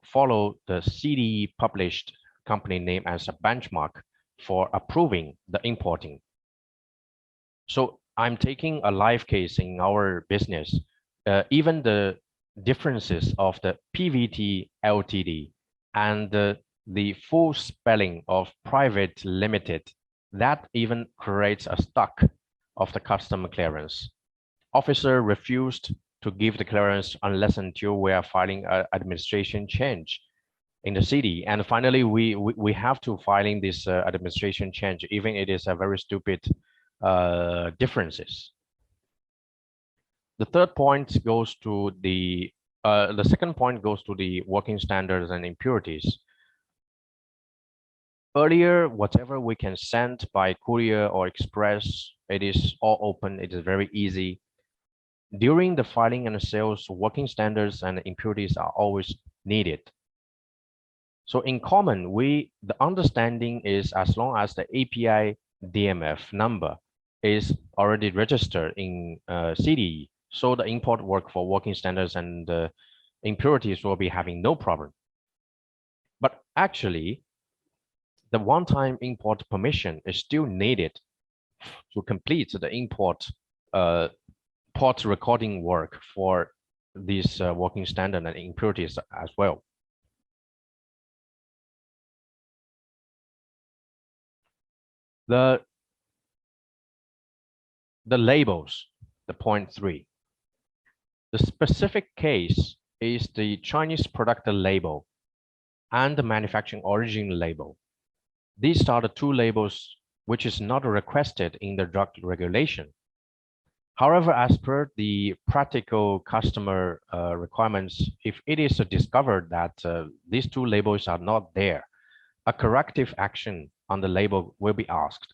follow the CDE published company name as a benchmark for approving the importing. So I'm taking a live case in our business. Even the differences of the PVT LTD and the full spelling of private limited, that even creates a stuck of the custom clearance. Officer refused to give the clearance unless until we are filing an administration change in the city. And finally, we have to filing this administration change, even it is a very stupid differences. The third point goes to the second point goes to the working standards and impurities. Earlier, whatever we can send by courier or express, it is all open, it is very easy. During the filing and sales, working standards and impurities are always needed. So in common, the understanding is as long as the API DMF number is already registered in CDE, so the import work for working standards and impurities will be having no problem. But actually, the one-time import permission is still needed to complete the import port recording work for these working standard and impurities as well. The labels, the point 3. The specific case is the Chinese product label. and the manufacturing origin label. These are the two labels which is not requested in the drug regulation. However, as per the practical customer requirements, if it is discovered that these two labels are not there, a corrective action on the label will be asked.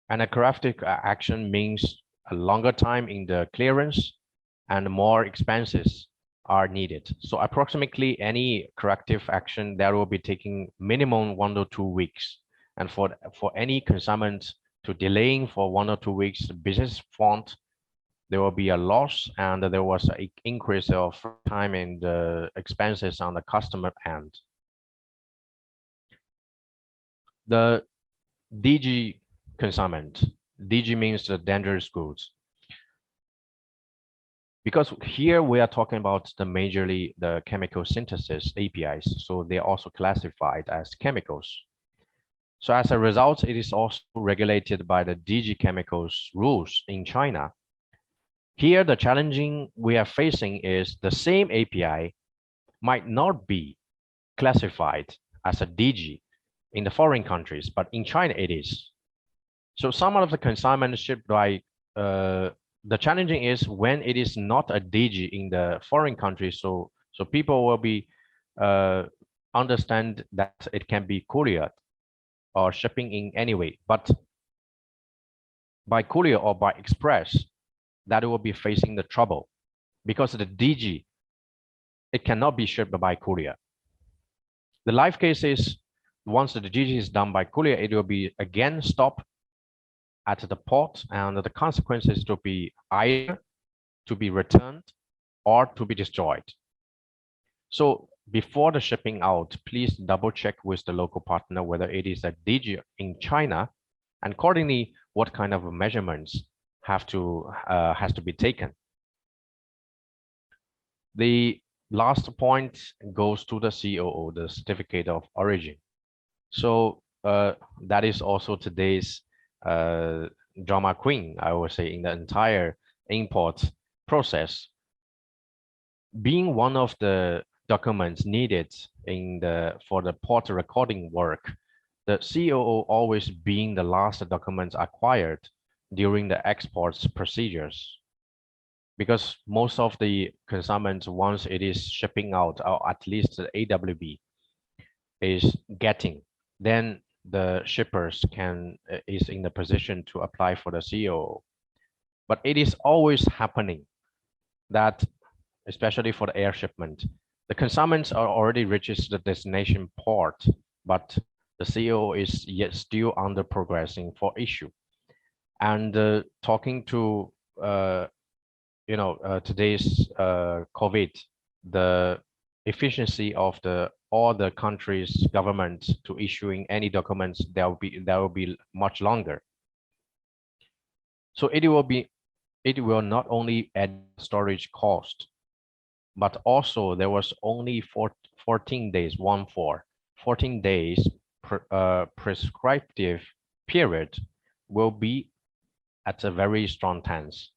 And a corrective action means a longer time in the clearance and more expenses are needed. So approximately any corrective action that will be taking minimum 1 to 2 weeks. And for any consignment to delaying for 1 or 2 weeks, the business front, there will be a loss and there was an increase of time and the expenses on the customer end. The DG consignment. DG means the dangerous goods. Because here we are talking about the majorly the chemical synthesis APIs, so they're also classified as chemicals. So as a result, it is also regulated by the DG chemicals rules in China. Here, the challenging we are facing is the same API might not be classified as a DG in the foreign countries, but in China it is. So some of the consignment shipped by the challenging is when it is not a DG in the foreign countries. So people will be understand that it can be courier or shipping in any way, but by courier or by express, that will be facing the trouble because the DG, it cannot be shipped by courier. The live case is once the DG is done by courier, it will be again stopped at the port, and the consequences to be either to be returned or to be destroyed. So before the shipping out, please double check with the local partner whether it is a DG in China, and accordingly, what kind of measurements has to be taken. The last point goes to the COO, the certificate of origin. So that is also today's drama queen, I would say, in the entire import process. Being one of the documents needed for the port recording work, the COO always being the last documents acquired during the exports procedures. Because most of the consignments, once it is shipping out, or at least the AWB is getting, then the shippers is in the position to apply for the COO. But it is always happening that, especially for the air shipment, the consignments are already reached the destination port, but the COO is yet still under progressing for issue. And talking to today's COVID, the efficiency of all the countries' government to issuing any documents, that will be much longer. So it will not only add storage cost, but also there was only 14 days, 14 days prescriptive period will be at a very strong tense.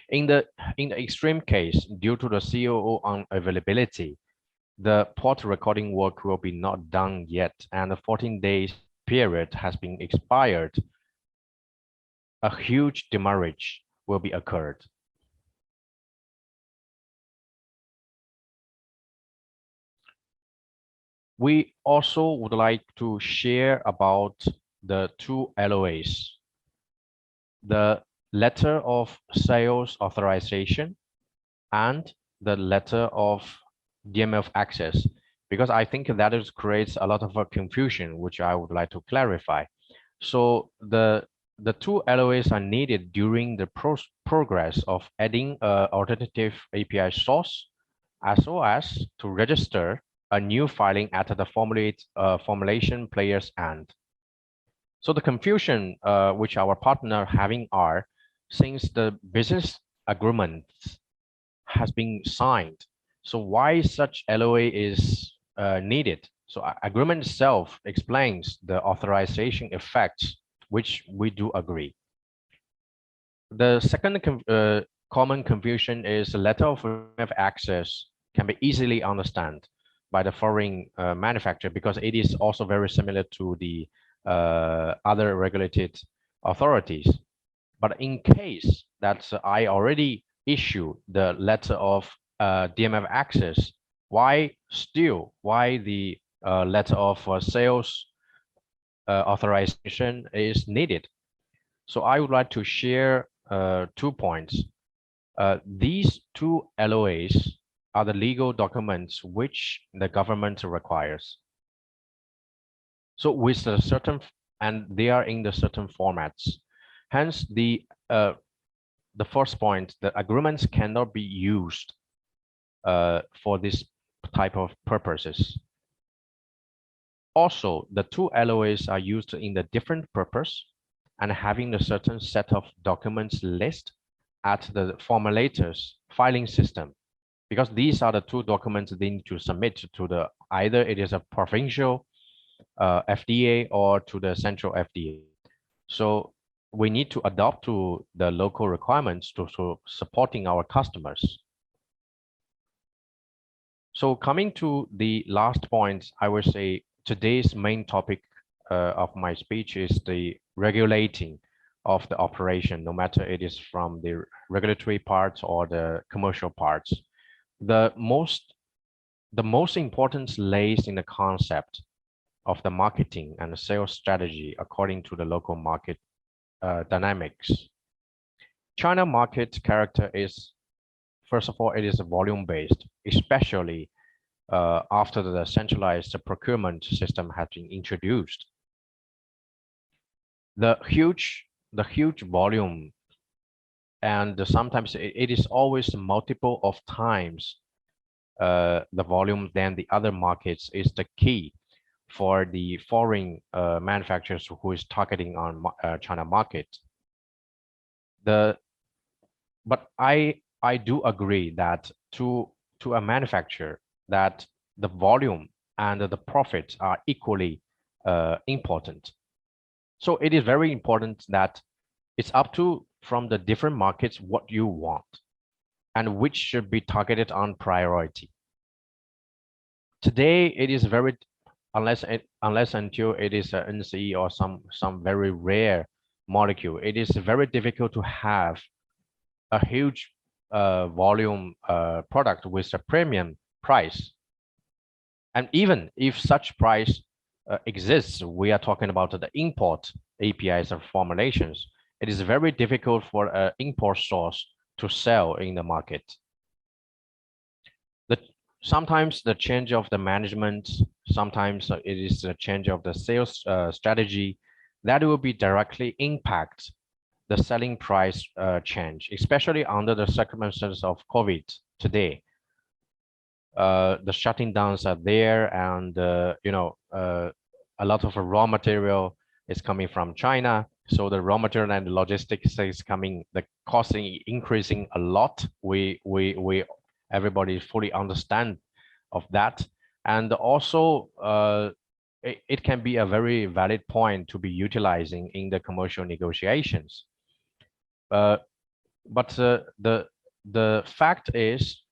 In the extreme case, due to the COO unavailability, the port recording work will be not done yet, and the 14 days period has been expired. A huge demurrage will be occurred. We also would like to share about the two LOAs, the letter of sales authorization and the letter of DMF access, because I think that creates a lot of confusion, which I would like to clarify. So the two LOAs are needed during the progress of adding an alternative API source, as well as to register a new filing at the formulation player's end. So the confusion which our partner having are, since the business agreement has been signed, so why such LOA is needed? So agreement itself explains the authorization effects, which we do agree. The second common confusion is the letter of access can be easily understood. by the foreign manufacturer, because it is also very similar to the other regulated authorities. But in case that I already issue the letter of DMF access, why the letter of sales authorization is needed? So I would like to share 2 points. These 2 LOAs are the legal documents which the government requires. So with a certain, and they are in the certain formats. Hence, the first point, the agreements cannot be used for this type of purposes. Also, the 2 LOAs are used in the different purpose and having a certain set of documents list at the formulator's filing system, because these are the 2 documents they need to submit to the, either it is a provincial FDA or to the central FDA. So we need to adapt to the local requirements to supporting our customers. So coming to the last point, I would say today's main topic of my speech is the regulating of the operation, no matter it is from the regulatory parts or the commercial parts. The most importance lays in the concept of the marketing and the sales strategy according to the local market dynamics. China market character is, first of all, it is volume-based, especially after the centralized procurement system has been introduced. The huge volume, and sometimes it is always multiple of times the volume than the other markets, is the key for the foreign manufacturers who is targeting on China market. But I do agree that to a manufacturer that the volume and the profits are equally important. So it is very important that it's up to from the different markets what you want and which should be targeted on priority. Today it is very, unless until it is an NCE or some very rare molecule, it is very difficult to have a huge volume product with a premium price. And even if such price exists, we are talking about the import APIs and formulations. It is very difficult for an import source to sell in the market. Sometimes the change of the management, sometimes it is the change of the sales strategy that will be directly impact the selling price change, especially under the circumstances of COVID today. The shutting downs are there, and a lot of raw material is coming from China. So the raw material and the logistics is coming, the costing increasing a lot. Everybody fully understand of that. And also it can be a very valid point to be utilizing in the commercial negotiations. But the fact is,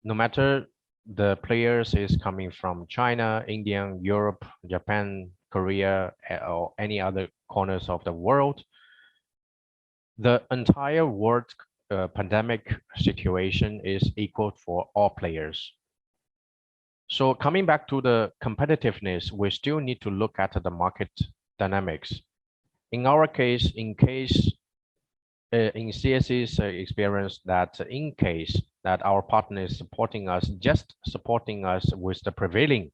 no matter the players is coming from China, India, Europe, Japan, Korea, or any other corners of the world, the entire world pandemic situation is equal for all players. So coming back to the competitiveness, we still need to look at the market dynamics. In our case, in CSC's experience, that in case that our partner is supporting us with the prevailing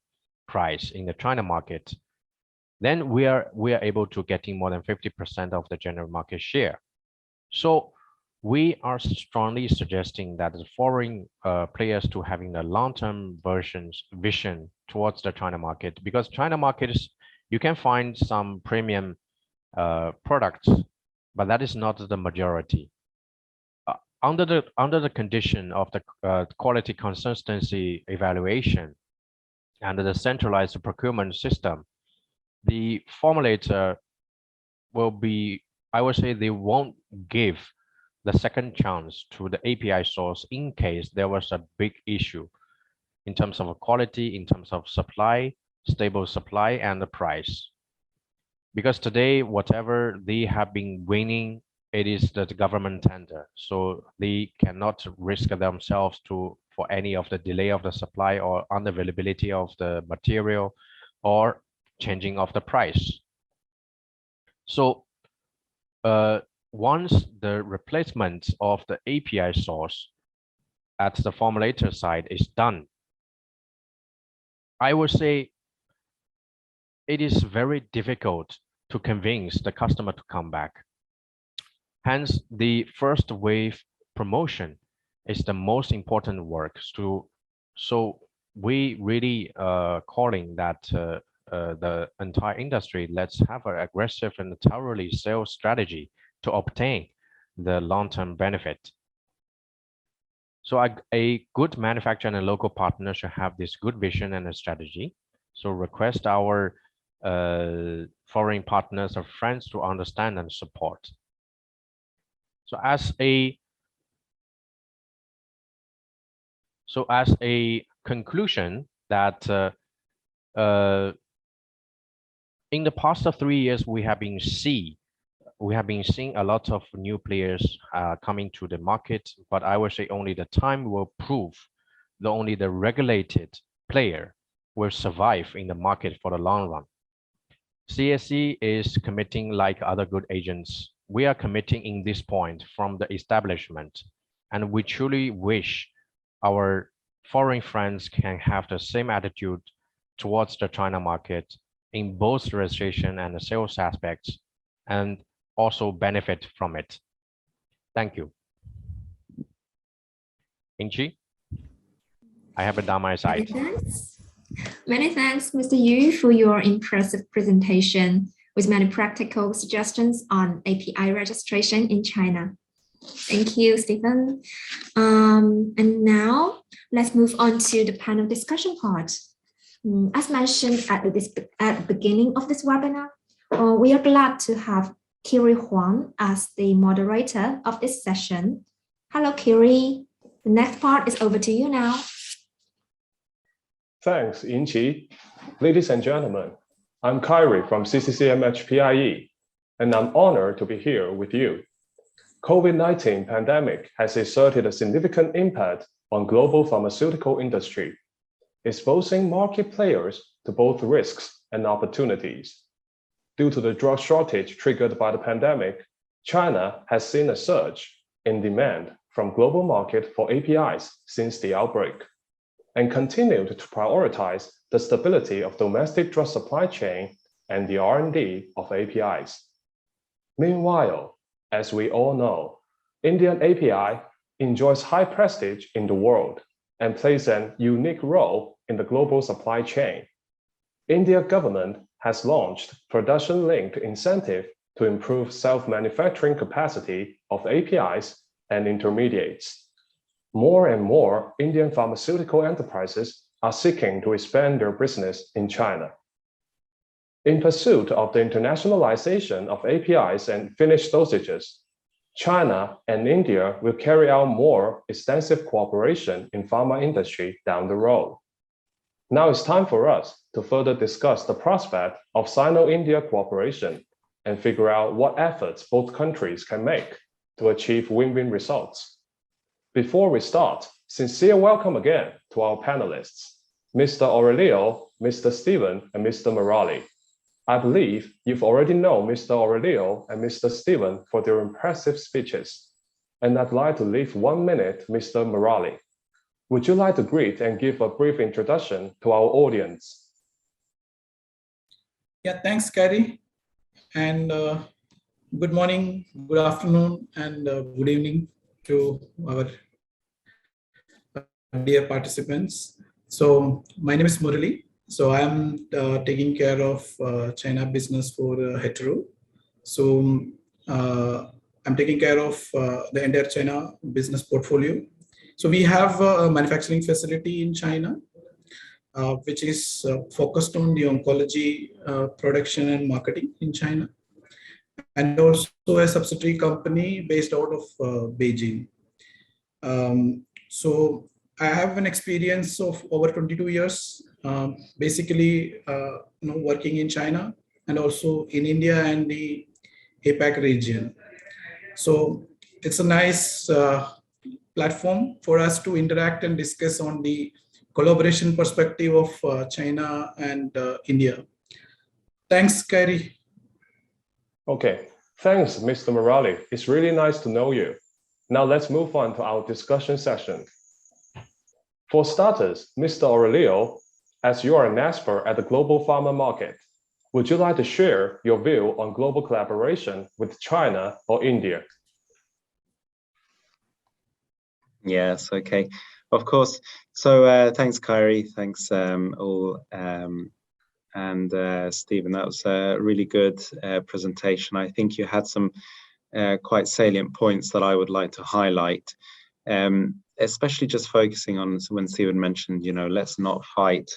price in the China market, then we are able to getting more than 50% of the general market share. So we are strongly suggesting that the foreign players to having a long-term vision towards the China market, because China markets, you can find some premium products, but that is not the majority. Under the condition of the quality consistency evaluation and the centralized procurement system, the formulator will be, I would say, they won't give the second chance to the API source in case there was a big issue. in terms of quality, in terms of supply, stable supply, and the price. Because today, whatever they have been winning, it is the government tender. So they cannot risk themselves for any of the delay of the supply or unavailability of the material or changing of the price. So once the replacement of the API source at the formulator side is done, I would say it is very difficult to convince the customer to come back. Hence, the first wave promotion is the most important work. So we really calling that the entire industry, let's have an aggressive and thoroughly sales strategy to obtain the long-term benefit. So a good manufacturer and a local partner should have this good vision and a strategy. So request our foreign partners or friends to understand and support. So as a conclusion that in the past 3 years, we have been seeing a lot of new players coming to the market, but I would say only the time will prove that only the regulated player will survive in the market for the long run. CSC is committing like other good agents. We are committing in this point from the establishment, and we truly wish our foreign friends can have the same attitude towards the China market in both the registration and the sales aspects, and also benefit from it. Thank you. Inchi, I have it down my side. Many thanks, Mr. Yu, for your impressive presentation with many practical suggestions on API registration in China. Thank you, Stephen. And now let's move on to the panel discussion part. As mentioned at the beginning of this webinar, we are glad to have Kyrie Huang as the moderator of this session. Hello, Kyrie. The next part is over to you now. Thanks, Inchi. Ladies and gentlemen, I'm Kyrie from CCCMHPIE, and I'm honored to be here with you. COVID-19 pandemic has exerted a significant impact on global pharmaceutical industry, exposing market players to both risks and opportunities. Due to the drug shortage triggered by the pandemic, China has seen a surge in demand from global market for APIs since the outbreak, and continued to prioritize the stability of domestic drug supply chain and the R&D of APIs. Meanwhile, as we all know, Indian API enjoys high prestige in the world and plays an unique role in the global supply chain. India government has launched production-linked incentive to improve self-manufacturing capacity of APIs and intermediates. More and more Indian pharmaceutical enterprises are seeking to expand their business in China. In pursuit of the internationalization of APIs and finished dosages, China and India will carry out more extensive cooperation in pharma industry down the road. Now it's time for us to further discuss the prospect of Sino-India cooperation and figure out what efforts both countries can make to achieve win-win results. Before we start, sincere welcome again to our panelists, Mr. Aurelio, Mr. Stephen, and Mr. Murali. I believe you've already known Mr. Aurelio and Mr. Stephen for their impressive speeches, and I'd like to leave 1 minute, Mr. Murali. Would you like to greet and give a brief introduction to our audience? Yeah, thanks, Kyrie. And good morning, good afternoon, and good evening to our dear participants. So my name is Murali. So I'm taking care of China business for Hetero. So I'm taking care of the entire China business portfolio. So we have a manufacturing facility in China, which is focused on the oncology production and marketing in China, and also a subsidiary company based out of Beijing. So I have an experience of over 22 years, basically working in China and also in India and the APAC region. So it's a nice platform for us to interact and discuss on the collaboration perspective of China and India. Thanks, Kyrie. Okay, thanks, Mr. Murali. It's really nice to know you. Now let's move on to our discussion session. For starters, Mr. Aurelio, as you are an expert at the global pharma market, would you like to share your view on global collaboration with China or India? Yes, okay, of course. So thanks, Kyrie. Thanks all. And Stephen, that was a really good presentation. I think you had some quite salient points that I would like to highlight, especially just focusing on when Stephen mentioned, let's not fight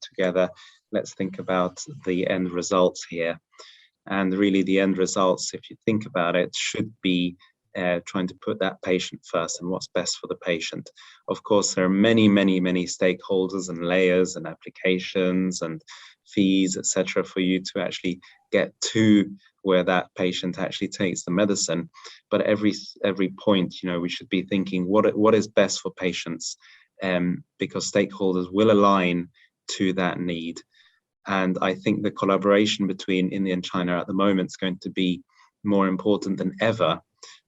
together. Let's think about the end results here. And really the end results, if you think about it, should be trying to put that patient first and what's best for the patient. Of course, there are many, many, many stakeholders and layers and applications and fees, etc., for you to actually get to where that patient actually takes the medicine. But every point, we should be thinking what is best for patients, because stakeholders will align to that need. And I think the collaboration between India and China at the moment is going to be more important than ever,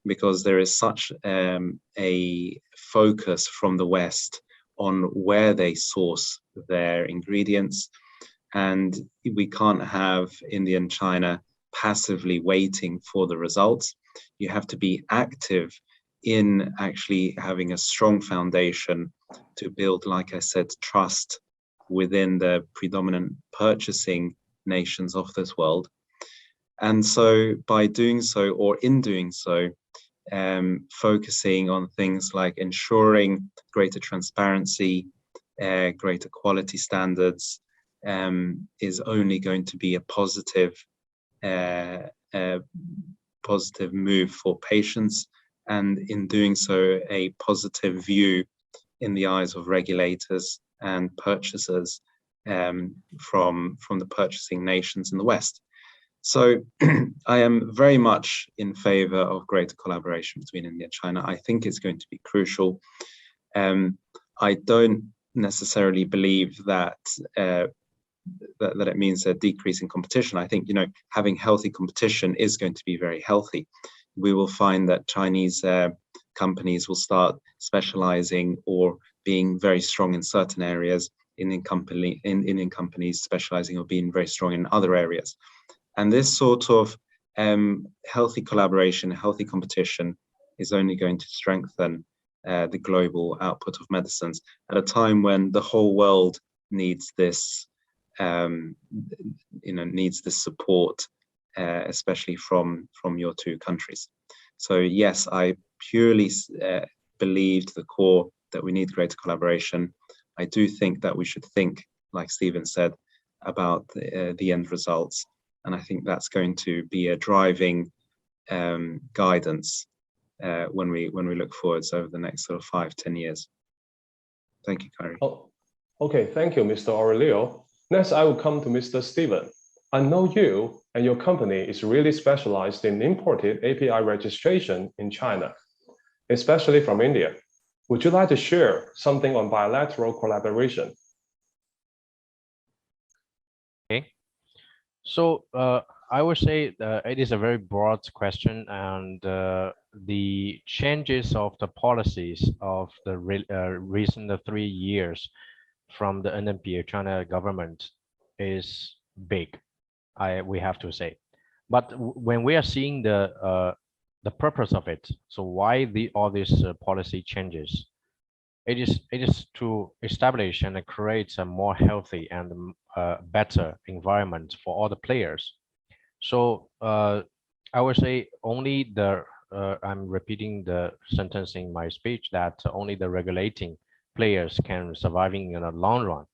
because there is such a focus from the West on where they source their ingredients. And we can't have India and China passively waiting for the results. You have to be active in actually having a strong foundation to build, like I said, trust within the predominant purchasing nations of this world. And so by doing so, or in doing so, focusing on things like ensuring greater transparency, greater quality standards, is only going to be a positive move for patients, and in doing so, a positive view in the eyes of regulators and purchasers from the purchasing nations in the West. So I am very much in favor of greater collaboration between India and China. I think it's going to be crucial. I don't necessarily believe that that it means a decrease in competition. I think, having healthy competition is going to be very healthy. We will find that Chinese companies will start specializing or being very strong in certain areas, Indian companies specializing or being very strong in other areas. And this sort of healthy collaboration, healthy competition is only going to strengthen the global output of medicines at a time when the whole world needs this, needs this support, especially from your two countries. So yes, I purely believe to the core that we need greater collaboration. I do think that we should think, like Stephen said, about the end results. And I think that's going to be a driving guidance when we look forwards over the next sort of 5-10 years. Thank you, Kyrie. Oh, okay, thank you, Mr. Aurelio. Next, I will come to Mr. Stephen. I know you and your company is really specialized in imported API registration in China, especially from India. Would you like to share something on bilateral collaboration? Okay. So I would say it is a very broad question, and the changes of the policies of the recent 3 years from the NMPA China government is big, we have to say. But when we are seeing the purpose of it, so why all these policy changes, it is to establish and create a more healthy and better environment for all the players. So I would say only I'm repeating the sentence in my speech, that only the regulating players can surviving in the long run.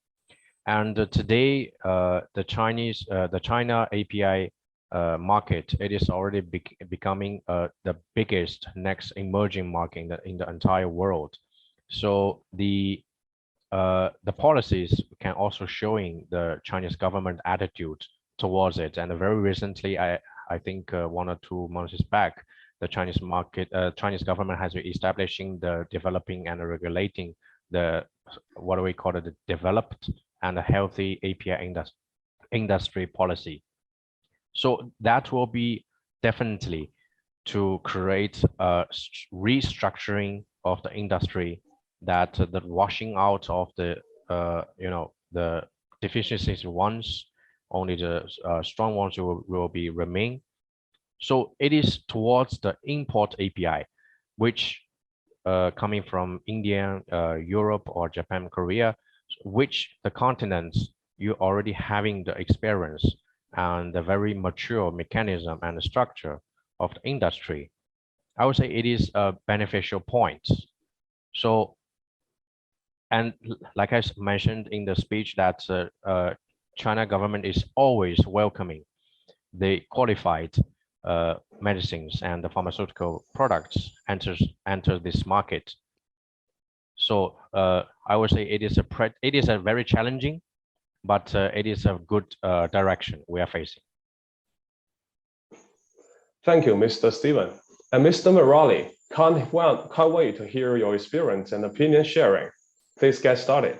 And today, the China API market, it is already becoming the biggest next emerging market in the entire world. So the the policies can also showing the Chinese government attitude towards it. And very recently, I think 1 or 2 months back, the Chinese government has been establishing the developing and regulating the, what do we call it, the developed and healthy API industry policy. So that will be definitely to create a restructuring of the industry, that the washing out of the the deficiencies once, only the strong ones will be remain. So it is towards the import API, which coming from India, Europe, or Japan, Korea, which the continents you already having the experience and the very mature mechanism and the structure of the industry. I would say it is a beneficial point. So, and like I mentioned in the speech, that China government is always welcoming the qualified medicines and the pharmaceutical products enter this market. So I would say it is a very challenging, but it is a good direction we are facing. Thank you, Mr. Stephen. And Mr. Murali, can't wait to hear your experience and opinion sharing. Please get started.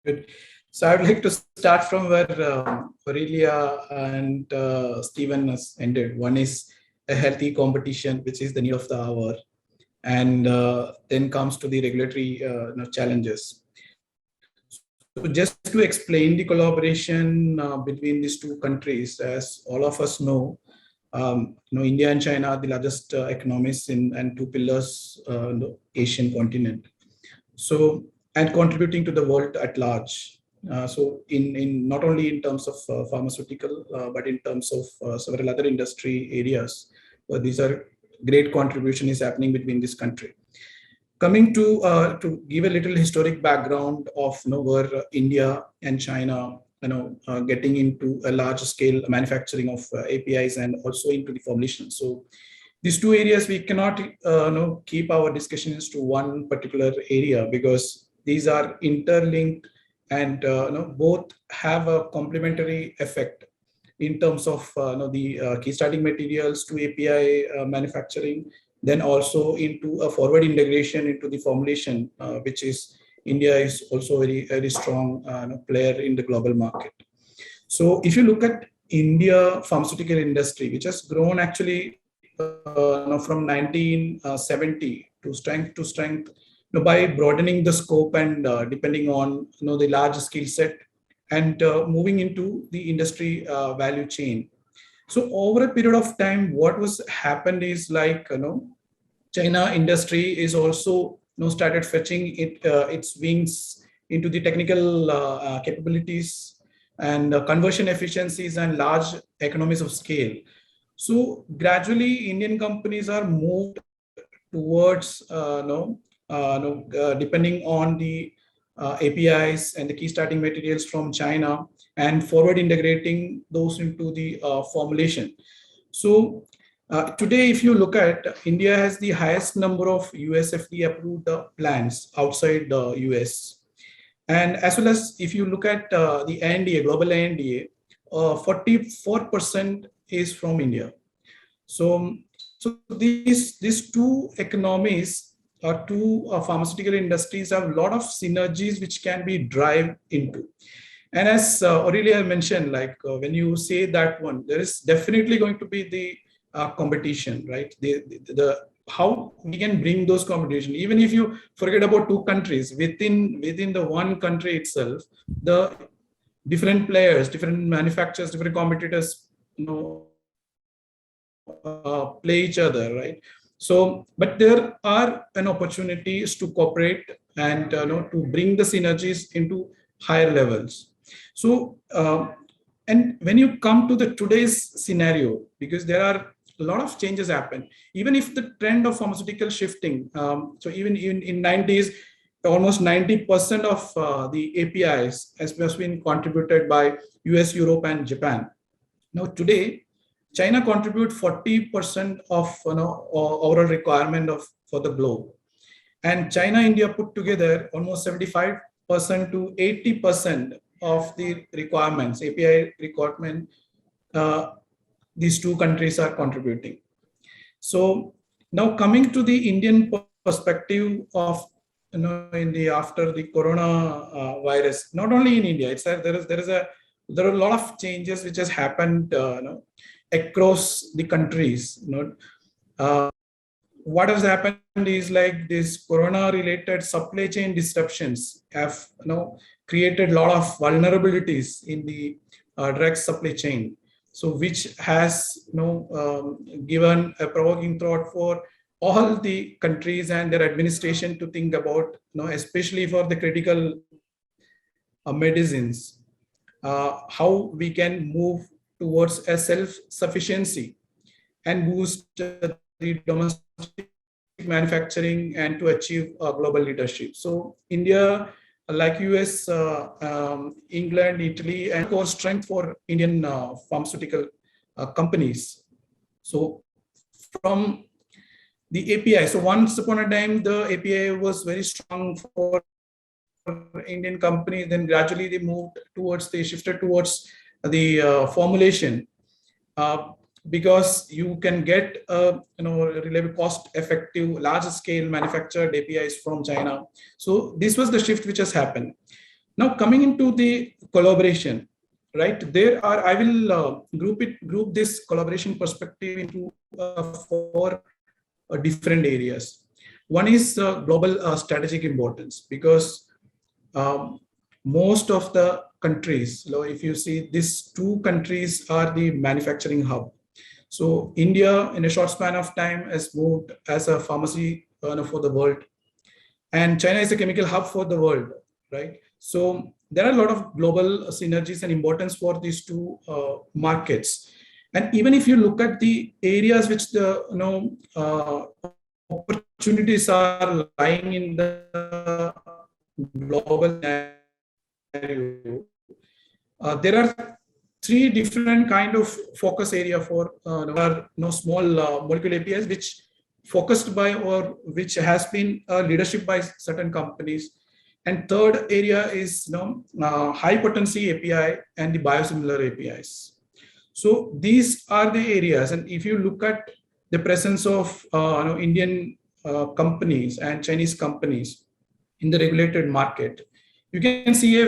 Good. So I'd like to start from where Aurelio and Stephen has ended. One is a healthy competition, which is the need of the hour, and then comes to the regulatory challenges. So just to explain the collaboration between these two countries, as all of us know, India and China are the largest economies and two pillars in the Asian continent. So, and contributing to the world at large. So in not only in terms of pharmaceutical, but in terms of several other industry areas, where these are great contribution is happening between this country. Coming to give a little historic background of where India and China getting into a large scale manufacturing of APIs and also into the formulation. So these two areas we cannot keep our discussions to one particular area, because these are interlinked and both have a complementary effect in terms of the key starting materials to API manufacturing, then also into a forward integration into the formulation, which is India is also very strong player in the global market. So if you look at India pharmaceutical industry, which has grown actually from 1970 to strength by broadening the scope and depending on the large skill set and moving into the industry value chain. So over a period of time, what was happened is like China industry is also started fetching its wings into the technical capabilities and conversion efficiencies and large economies of scale. So gradually, Indian companies are moved towards depending on the APIs and the key starting materials from China and forward integrating those into the formulation. So today, if you look at, India has the highest number of US FDA approved plants outside the US. And as well as if you look at the ANDA, global ANDA, 44% is from India. So these two economies or two pharmaceutical industries have a lot of synergies which can be driven into. And as Aurelio mentioned, like when you say that one, there is definitely going to be the competition, right? The how we can bring those competition, even if you forget about two countries, within the one country itself, the different players, different manufacturers, different competitors, play each other, right? So, but there are opportunities to cooperate and to bring the synergies into higher levels. So, and when you come to the today's scenario, because there are a lot of changes happen, even if the trend of pharmaceutical shifting, so even in 90s, almost 90% of the APIs has been contributed by US, Europe, and Japan. Now today, China contributes 40% of overall requirement for the globe. And China, India put together almost 75% to 80% of the requirements, API requirement, these two countries are contributing. So now coming to the Indian perspective of, in the after the corona virus, not only in India, it's there are a lot of changes which has happened across the countries. What has happened is like this corona related supply chain disruptions have created a lot of vulnerabilities in the drug supply chain. So which has given a provoking thought for all the countries and their administration to think about, especially for the critical medicines, how we can move towards a self-sufficiency and boost the domestic manufacturing and to achieve global leadership. So India, like US, England, Italy, and core strength for Indian pharmaceutical companies. So from the API, so once upon a time, the API was very strong for Indian companies. Then gradually they moved towards, they shifted towards the formulation. Because you can get reliable, cost-effective, large-scale manufactured APIs from China. So this was the shift which has happened. Now coming into the collaboration, right? I will group this collaboration perspective into 4 different areas. One is global strategic importance, because most of the countries, if you see, these 2 countries are the manufacturing hub. So India, in a short span of time, has moved as a pharmacy for the world, and China is a chemical hub for the world, right? So there are a lot of global synergies and importance for these 2 markets. And even if you look at the areas which the opportunities are lying in the global scenario, there are 3 different kind of focus area for small molecule APIs, which focused by or which has been leadership by certain companies. And third area is high potency API and the biosimilar APIs. So these are the areas. And if you look at the presence of Indian companies and Chinese companies in the regulated market, you can see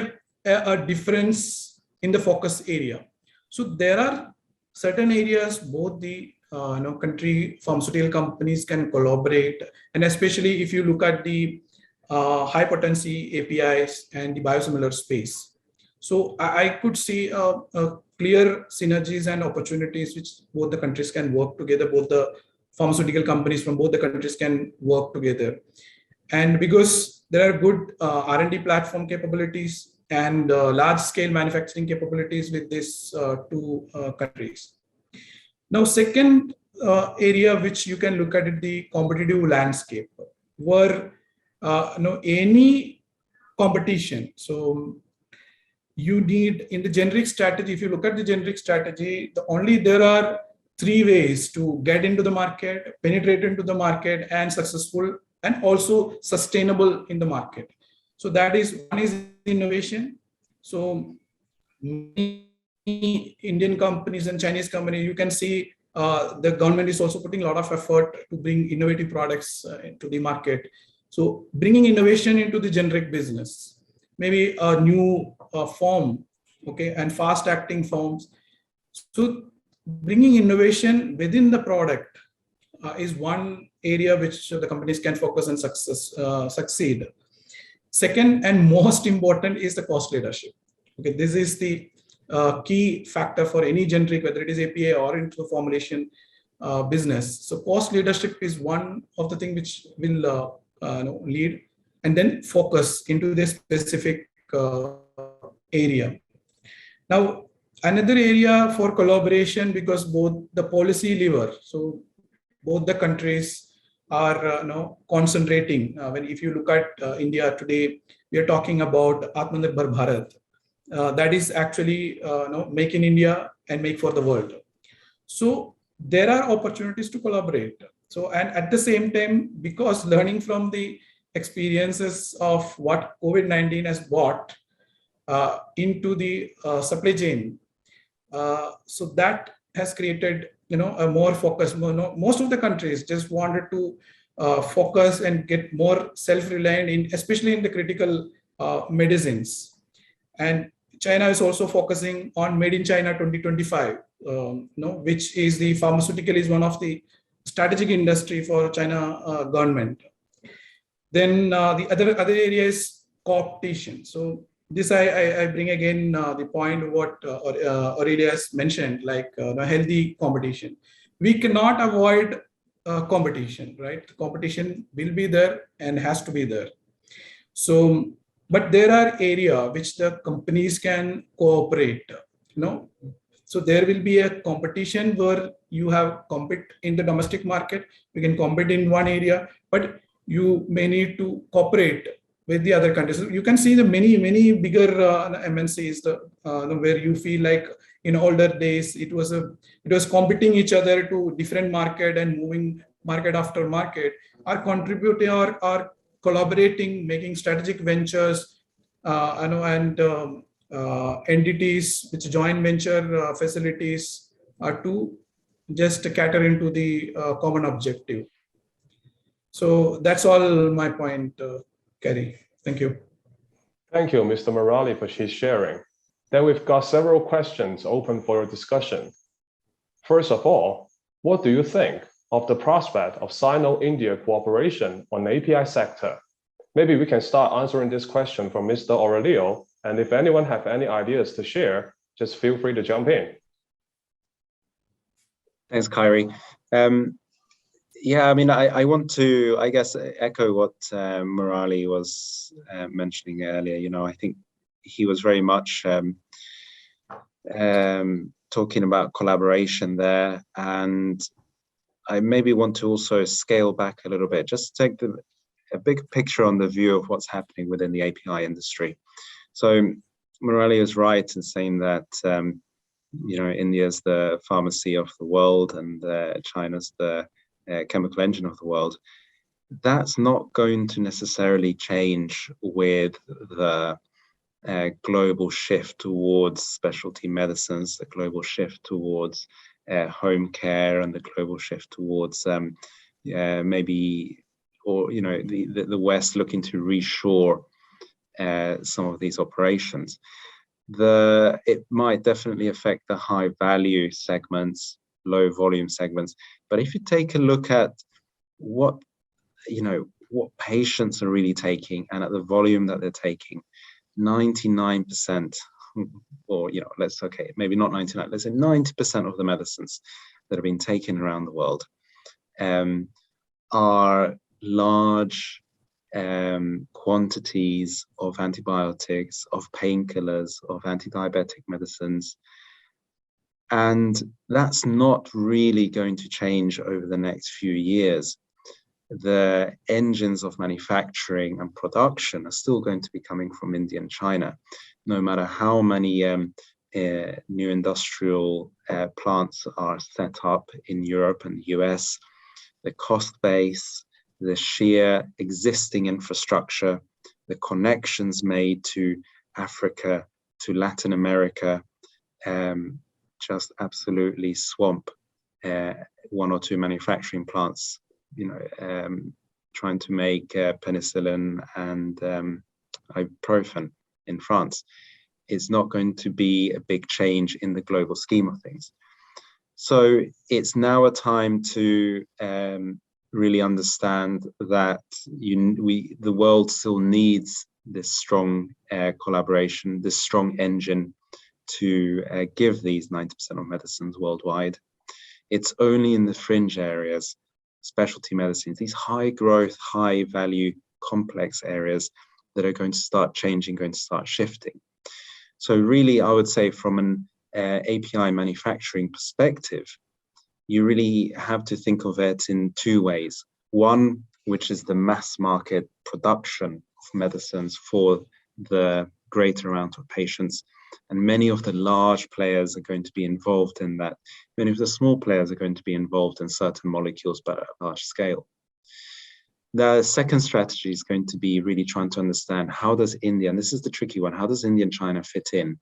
a difference in the focus area. So there are certain areas both the country pharmaceutical companies can collaborate, and especially if you look at the high potency APIs and the biosimilar space. So I could see a clear synergies and opportunities which both the countries can work together, both the pharmaceutical companies from both the countries can work together. And because there are good R&D platform capabilities and large-scale manufacturing capabilities with these 2 countries. Now, second area which you can look at it, the competitive landscape, where any competition. So you need in the generic strategy. If you look at the generic strategy, there are 3 ways to get into the market, penetrate into the market, and successful and also sustainable in the market. So that is, one is innovation. So Indian companies and Chinese companies, you can see the government is also putting a lot of effort to bring innovative products into the market. So bringing innovation into the generic business, maybe a new form, okay, and fast acting forms. So bringing innovation within the product is one area which the companies can focus and succeed. Second and most important is the cost leadership. Okay, this is the key factor for any generic, whether it is API or into the formulation business. So cost leadership is one of the things which will lead, and then focus into this specific area. Now, another area for collaboration, because both the policy lever, so both the countries are concentrating. If you look at India today, we are talking about Atmanirbhar Bharat. That is actually make in India and make for the world. So there are opportunities to collaborate. So, and at the same time, because learning from the experiences of what COVID-19 has brought into the supply chain. So that has created, a more focus. Most of the countries just wanted to focus and get more self-reliant, especially in the critical medicines. And China is also focusing on Made in China 2025, which is the pharmaceutical is one of the strategic industry for China government. Then the other area is competition. So this I bring again the point what Aurelio has mentioned, like healthy competition. We cannot avoid competition, right? Competition will be there and has to be there. So, but there are areas which the companies can cooperate, So there will be a competition where you have compete in the domestic market. You can compete in one area, but you may need to cooperate with the other countries. You can see the many bigger MNCs where you feel like in older days it was competing each other to different market and moving market after market, are contributing or collaborating, making strategic ventures, and entities which joint venture facilities to just cater into the common objective. So that's all my point, Kyrie. Thank you. Thank you, Mr. Murali, for his sharing. Then we've got several questions open for your discussion. First of all, what do you think of the prospect of Sino-India cooperation on the API sector? Maybe we can start answering this question from Mr. Aurelio, and if anyone have any ideas to share, just feel free to jump in. Thanks, Kyrie. Yeah, I mean, I want to, I guess, echo what Murali was mentioning earlier. I think he was very much talking about collaboration there, and I maybe want to also scale back a little bit, just to take a big picture on the view of what's happening within the API industry. So Murali is right in saying that India's the pharmacy of the world and China's the chemical engine of the world. That's not going to necessarily change with the global shift towards specialty medicines, the global shift towards home care, and the global shift towards maybe, or the West looking to reshore some of these operations. It might definitely affect the high value segments, low volume segments. But if you take a look at what patients are really taking and at the volume that they're taking, 99%, or maybe not 99, let's say 90% of the medicines that have been taken around the world are large quantities of antibiotics, of painkillers, of anti-diabetic medicines. And that's not really going to change over the next few years. The engines of manufacturing and production are still going to be coming from India and China, no matter how many new industrial plants are set up in Europe and the US. The cost base, the sheer existing infrastructure, the connections made to Africa, to Latin America, just absolutely swamp one or two manufacturing plants, trying to make penicillin and ibuprofen in France. It's not going to be a big change in the global scheme of things. So it's now a time to really understand that the world still needs this strong collaboration, this strong engine to give these 90% of medicines worldwide. It's only in the fringe areas, specialty medicines, these high growth, high value, complex areas that are going to start changing, going to start shifting. So really, I would say from an API manufacturing perspective, you really have to think of it in two ways. One, which is the mass market production of medicines for the greater amount of patients. And many of the large players are going to be involved in that. Many of the small players are going to be involved in certain molecules, but at a large scale. The second strategy is going to be really trying to understand how does India, and this is the tricky one, how does India and China fit in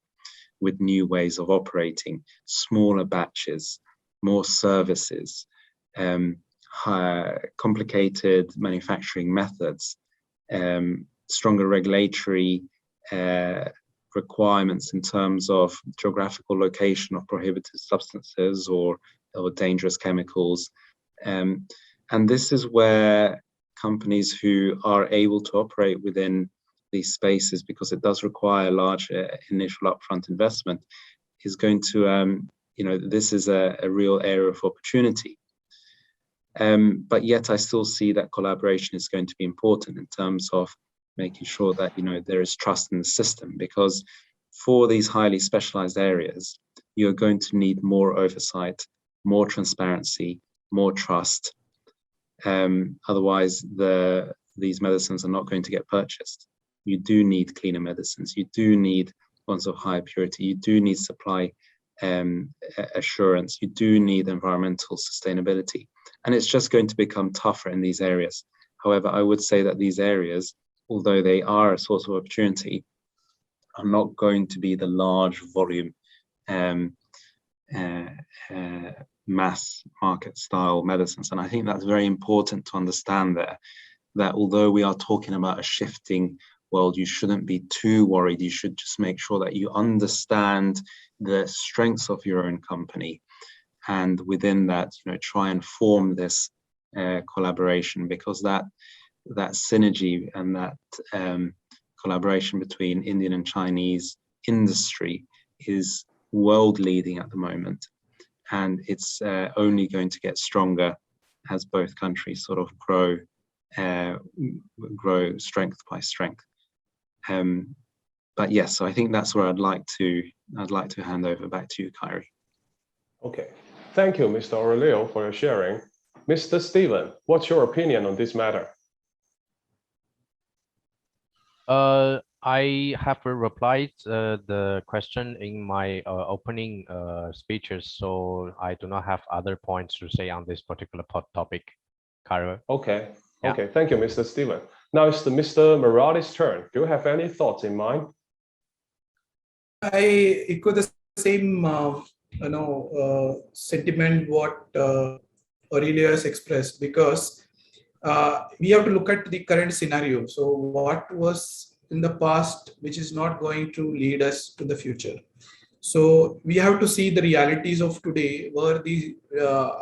with new ways of operating, smaller batches, more services, complicated manufacturing methods, stronger regulatory requirements in terms of geographical location of prohibited substances or dangerous chemicals. And this is where companies who are able to operate within these spaces, because it does require large initial upfront investment, is going to, this is a real area of opportunity. But yet I still see that collaboration is going to be important in terms of making sure that, there is trust in the system, because for these highly specialized areas, you're going to need more oversight, more transparency, more trust. Otherwise, these medicines are not going to get purchased. You do need cleaner medicines. You do need ones of higher purity. You do need supply assurance. You do need environmental sustainability. And it's just going to become tougher in these areas. However, I would say that these areas, although they are a source of opportunity, are not going to be the large volume mass market style medicines. And I think that's very important to understand there, that although we are talking about a shifting world, you shouldn't be too worried. You should just make sure that you understand the strengths of your own company, and within that, try and form this collaboration, because that synergy and that collaboration between Indian and Chinese industry is world leading at the moment, and it's only going to get stronger as both countries sort of grow strength by strength. But yes, so I think that's where I'd like to hand over back to you, Kyrie. Okay. Thank you, Mr. Aurelio, for your sharing. Mr. Stephen, what's your opinion on this matter? I have replied the question in my opening speeches, so I do not have other points to say on this particular topic. Kyrie. Okay. Yeah. Okay. Thank you, Mr. Stephen. Now it's Mr. Murali's turn. Do you have any thoughts in mind? I echo the same, sentiment what Aurelio has expressed, because we have to look at the current scenario. So what was in the past, which is not going to lead us to the future. So we have to see the realities of today, where the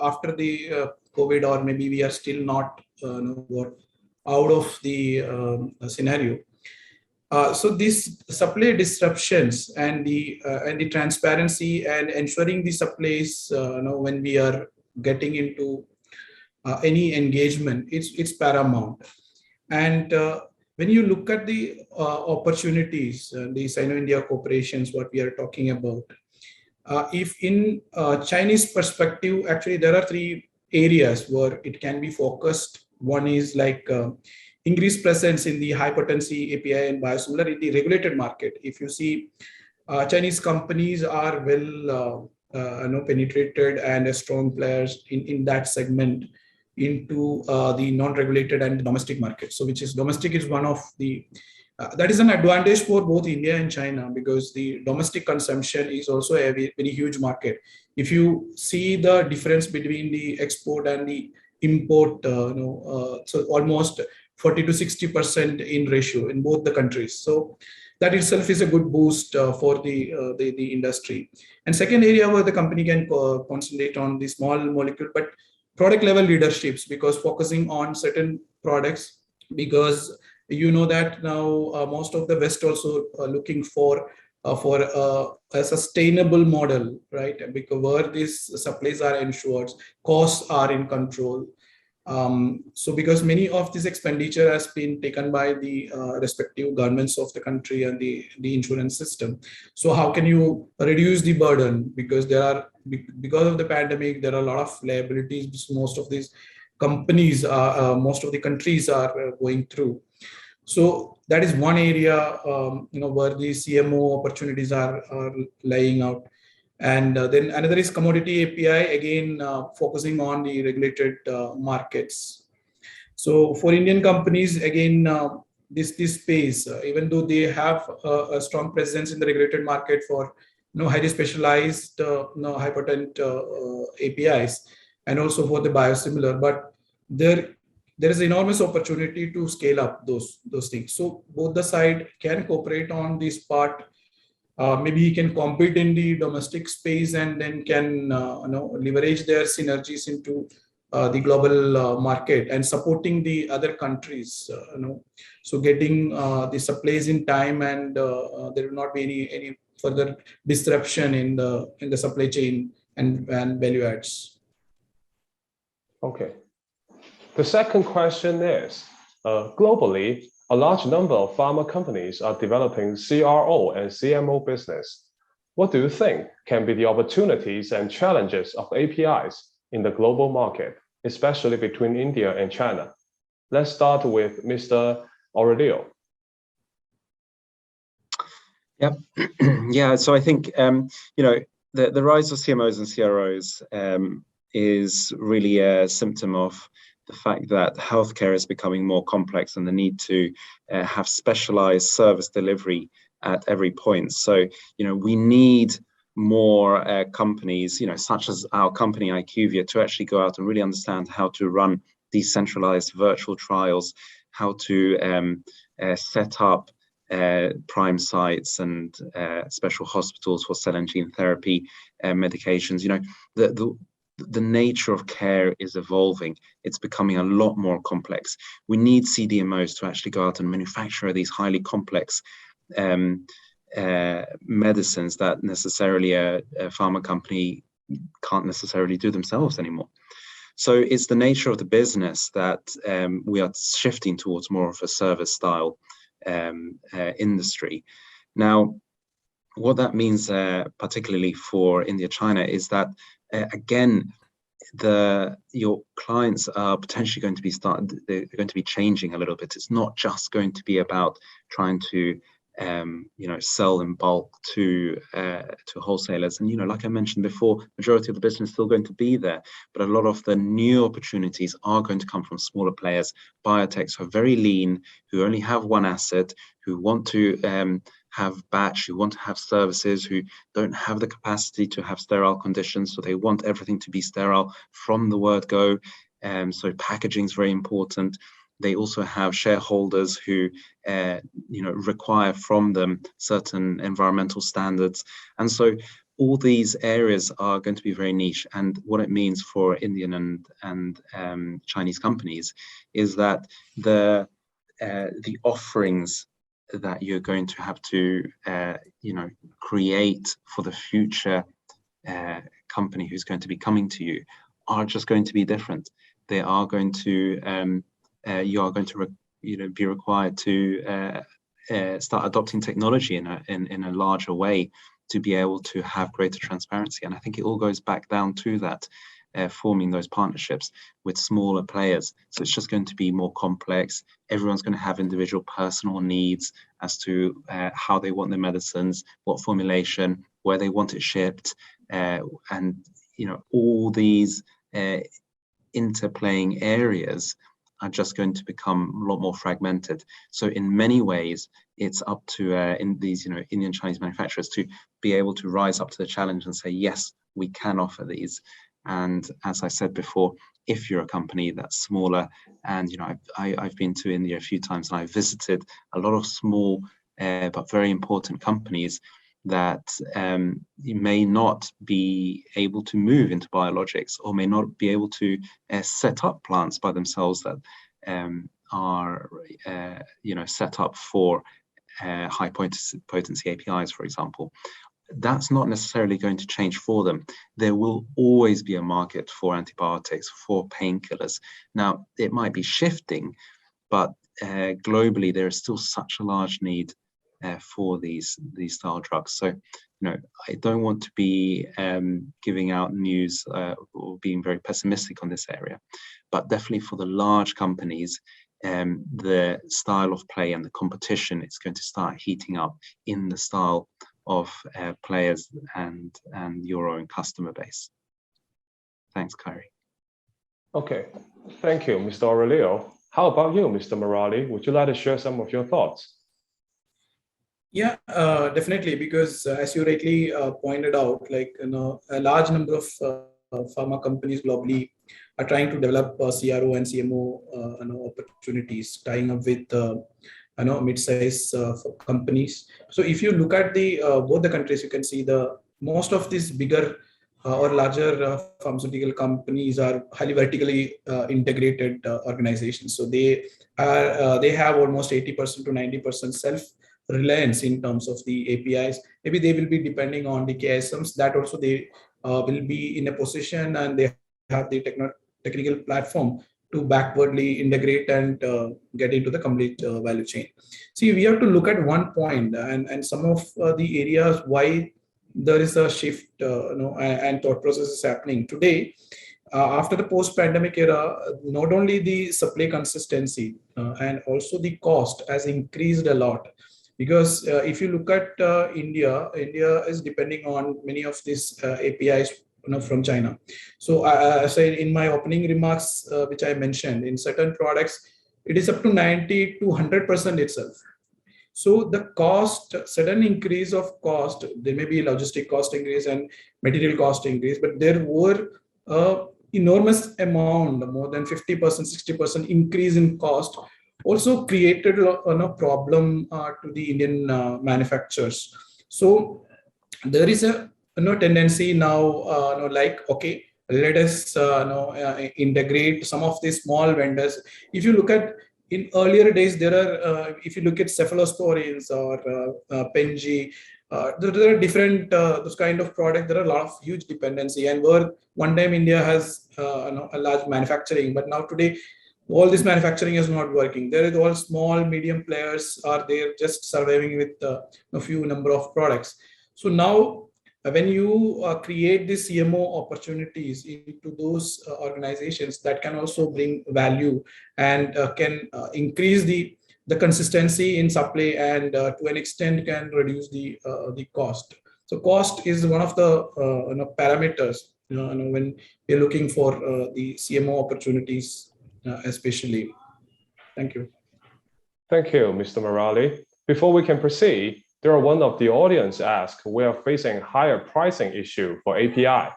after the COVID, or maybe we are still not out of the scenario. So these supply disruptions and the transparency and ensuring the supplies, when we are getting into any engagement, it's paramount. And when you look at the opportunities, the Sino-India corporations, what we are talking about, if in Chinese perspective, actually there are three areas where it can be focused. One is like increased presence in the high potency API and biosimilar in the regulated market. If you see, Chinese companies are well penetrated and strong players in that segment into the non-regulated and domestic market. So which is domestic is one of the, that is an advantage for both India and China, because the domestic consumption is also a very, very huge market. If you see the difference between the export and the import, so almost 40 to 60% in ratio in both the countries. So that itself is a good boost for the industry. And second area where the company can concentrate on the small molecule, but product level leaderships, because focusing on certain products, because that now most of the West also looking for a sustainable model, right? Because where these supplies are ensured, costs are in control. So because many of this expenditure has been taken by the respective governments of the country and the insurance system. So how can you reduce the burden? Because because of the pandemic, there are a lot of liabilities which most of these companies, most of the countries are going through. So that is one area, where the CMO opportunities are laying out. And then another is commodity API, again, focusing on the regulated markets. So for Indian companies, again, this space, even though they have a strong presence in the regulated market for highly specialized high potent APIs, and also for the biosimilar, but there is enormous opportunity to scale up those things. So both the side can cooperate on this part. Maybe he can compete in the domestic space and then can leverage their synergies into the global market and supporting the other countries. So getting the supplies in time, and there will not be any further disruption in the supply chain and value adds. Okay. The second question is, globally, a large number of pharma companies are developing CRO and CMO business. What do you think can be the opportunities and challenges of APIs in the global market, especially between India and China? Let's start with Mr. Aurelio. Yep. Yeah, so I think, the rise of CMOs and CROs is really a symptom of the fact that healthcare is becoming more complex and the need to have specialized service delivery at every point. So, we need more companies, such as our company IQVIA, to actually go out and really understand how to run decentralized virtual trials, how to set up prime sites and special hospitals for cell and gene therapy medications. The nature of care is evolving. It's becoming a lot more complex. We need CDMOs to actually go out and manufacture these highly complex medicines that necessarily a pharma company can't necessarily do themselves anymore. So it's the nature of the business that we are shifting towards more of a service style industry. Now, what that means, particularly for India, China, is that again, your clients are potentially going to be they're going to be changing a little bit. It's not just going to be about trying to sell in bulk to wholesalers. And like I mentioned before, majority of the business is still going to be there, but a lot of the new opportunities are going to come from smaller players, biotechs who are very lean, who only have one asset, who want to have batch, who want to have services, who don't have the capacity to have sterile conditions, so they want everything to be sterile from the word go. So packaging is very important. They also have shareholders who require from them certain environmental standards. And so all these areas are going to be very niche. And what it means for Indian and Chinese companies is that the offerings that you're going to have to create for the future company who's going to be coming to you are just going to be different. They are going to you are going to be required to start adopting technology in a larger way to be able to have greater transparency. And I think it all goes back down to that, forming those partnerships with smaller players. So it's just going to be more complex. Everyone's going to have individual personal needs as to how they want their medicines, what formulation, where they want it shipped, and all these interplaying areas are just going to become a lot more fragmented. So in many ways, it's up to in these Indian Chinese manufacturers to be able to rise up to the challenge and say, yes, we can offer these. And as I said before, if you're a company that's smaller, and I've been to India a few times, and I've visited a lot of small but very important companies that you may not be able to move into biologics, or may not be able to set up plants by themselves that are set up for high potency APIs, for example. That's not necessarily going to change for them. There will always be a market for antibiotics, for painkillers. Now, it might be shifting, but globally, there is still such a large need for these style drugs. So, I don't want to be giving out news or being very pessimistic on this area, but definitely for the large companies, the style of play and the competition is going to start heating up in the style of players and your own customer base. Thanks, Kyrie. Okay, thank you, Mr. Aurelio. How about you, Mr. Murali? Would you like to share some of your thoughts? Yeah, definitely, because as you rightly pointed out, like, a large number of pharma companies globally are trying to develop CRO and CMO opportunities, tying up with mid-size companies. So if you look at the both the countries, you can see the most of these bigger or larger pharmaceutical companies are highly vertically integrated organizations. So they have almost 80% to 90% self-reliance in terms of the APIs. Maybe they will be depending on the KSMs. That also they will be in a position, and they have the technical platform to backwardly integrate and get into the complete value chain. See, we have to look at one point, and some of the areas why there is a shift, and thought process is happening today. After the post-pandemic era, not only the supply consistency and also the cost has increased a lot. Because if you look at India is depending on many of these APIs from China. So as I in my opening remarks, which I mentioned, in certain products, it is up to 90 to 100% itself. So the cost, sudden increase of cost, there may be logistic cost increase and material cost increase, but there were enormous amount, more than 50%, 60% increase in cost, also created a problem to the Indian manufacturers. So there is a tendency now, like, okay, let us integrate some of these small vendors. If you look at in earlier days, there are if you look at cephalosporins or Penji, there are different those kind of product. There are a lot of huge dependency, and where one time India has a large manufacturing, but now today all this manufacturing is not working. There is all small, medium players are there just surviving with a few number of products. So now when you create these CMO opportunities into those organizations, that can also bring value and can increase the consistency in supply, and to an extent can reduce the cost. So cost is one of the parameters when we're looking for the CMO opportunities, especially. Thank you. Thank you, Mr. Murali. Before we can proceed, there are one of the audience asked, we are facing higher pricing issue for API.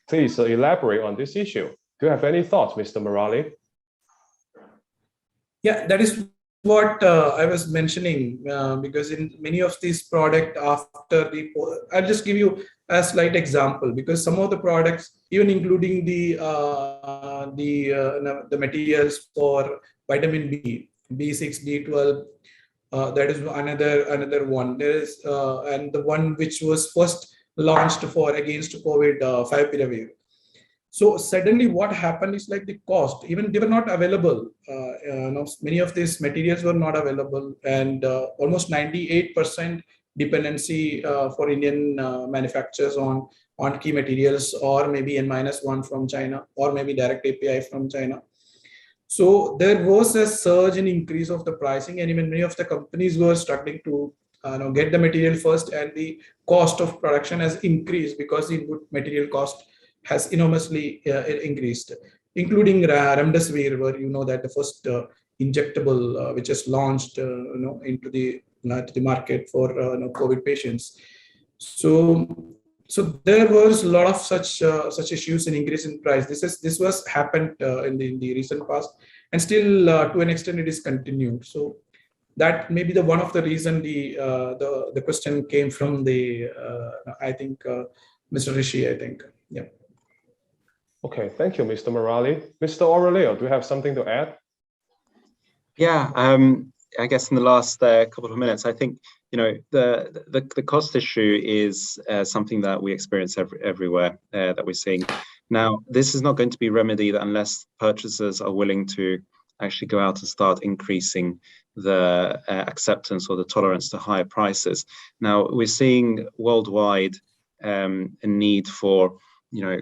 Please elaborate on this issue. Do you have any thoughts, Mr. Murali? Yeah, that is what I was mentioning, because in many of these products, after the, I'll just give you a slight example, because some of the products, even including the materials for vitamin B, B6, B12, that is another one. There is and the one which was first launched for against COVID, Favipiravir. So suddenly what happened is, like, the cost, even they were not available. Many of these materials were not available, and almost 98% dependency for Indian manufacturers on key materials, or maybe N-1 from China, or maybe direct API from China. So there was a surge in increase of the pricing, and even many of the companies were struggling to get the material first, and the cost of production has increased because the input material cost has enormously increased, including remdesivir, where that the first injectable which is launched into the market for COVID patients. So there was a lot of such issues and increase in price. This was happened in the recent past, and still to an extent it is continued. So that may be the one of the reason the question came from the I think Mr. Rishi, I think. Yeah. Okay, thank you, Mr. Murali. Mr. Aurelio, do you have something to add? Yeah, I guess in the last couple of minutes, I think the cost issue is something that we experience everywhere that we're seeing. Now, this is not going to be remedied unless purchasers are willing to actually go out and start increasing the acceptance or the tolerance to higher prices. Now, we're seeing worldwide a need for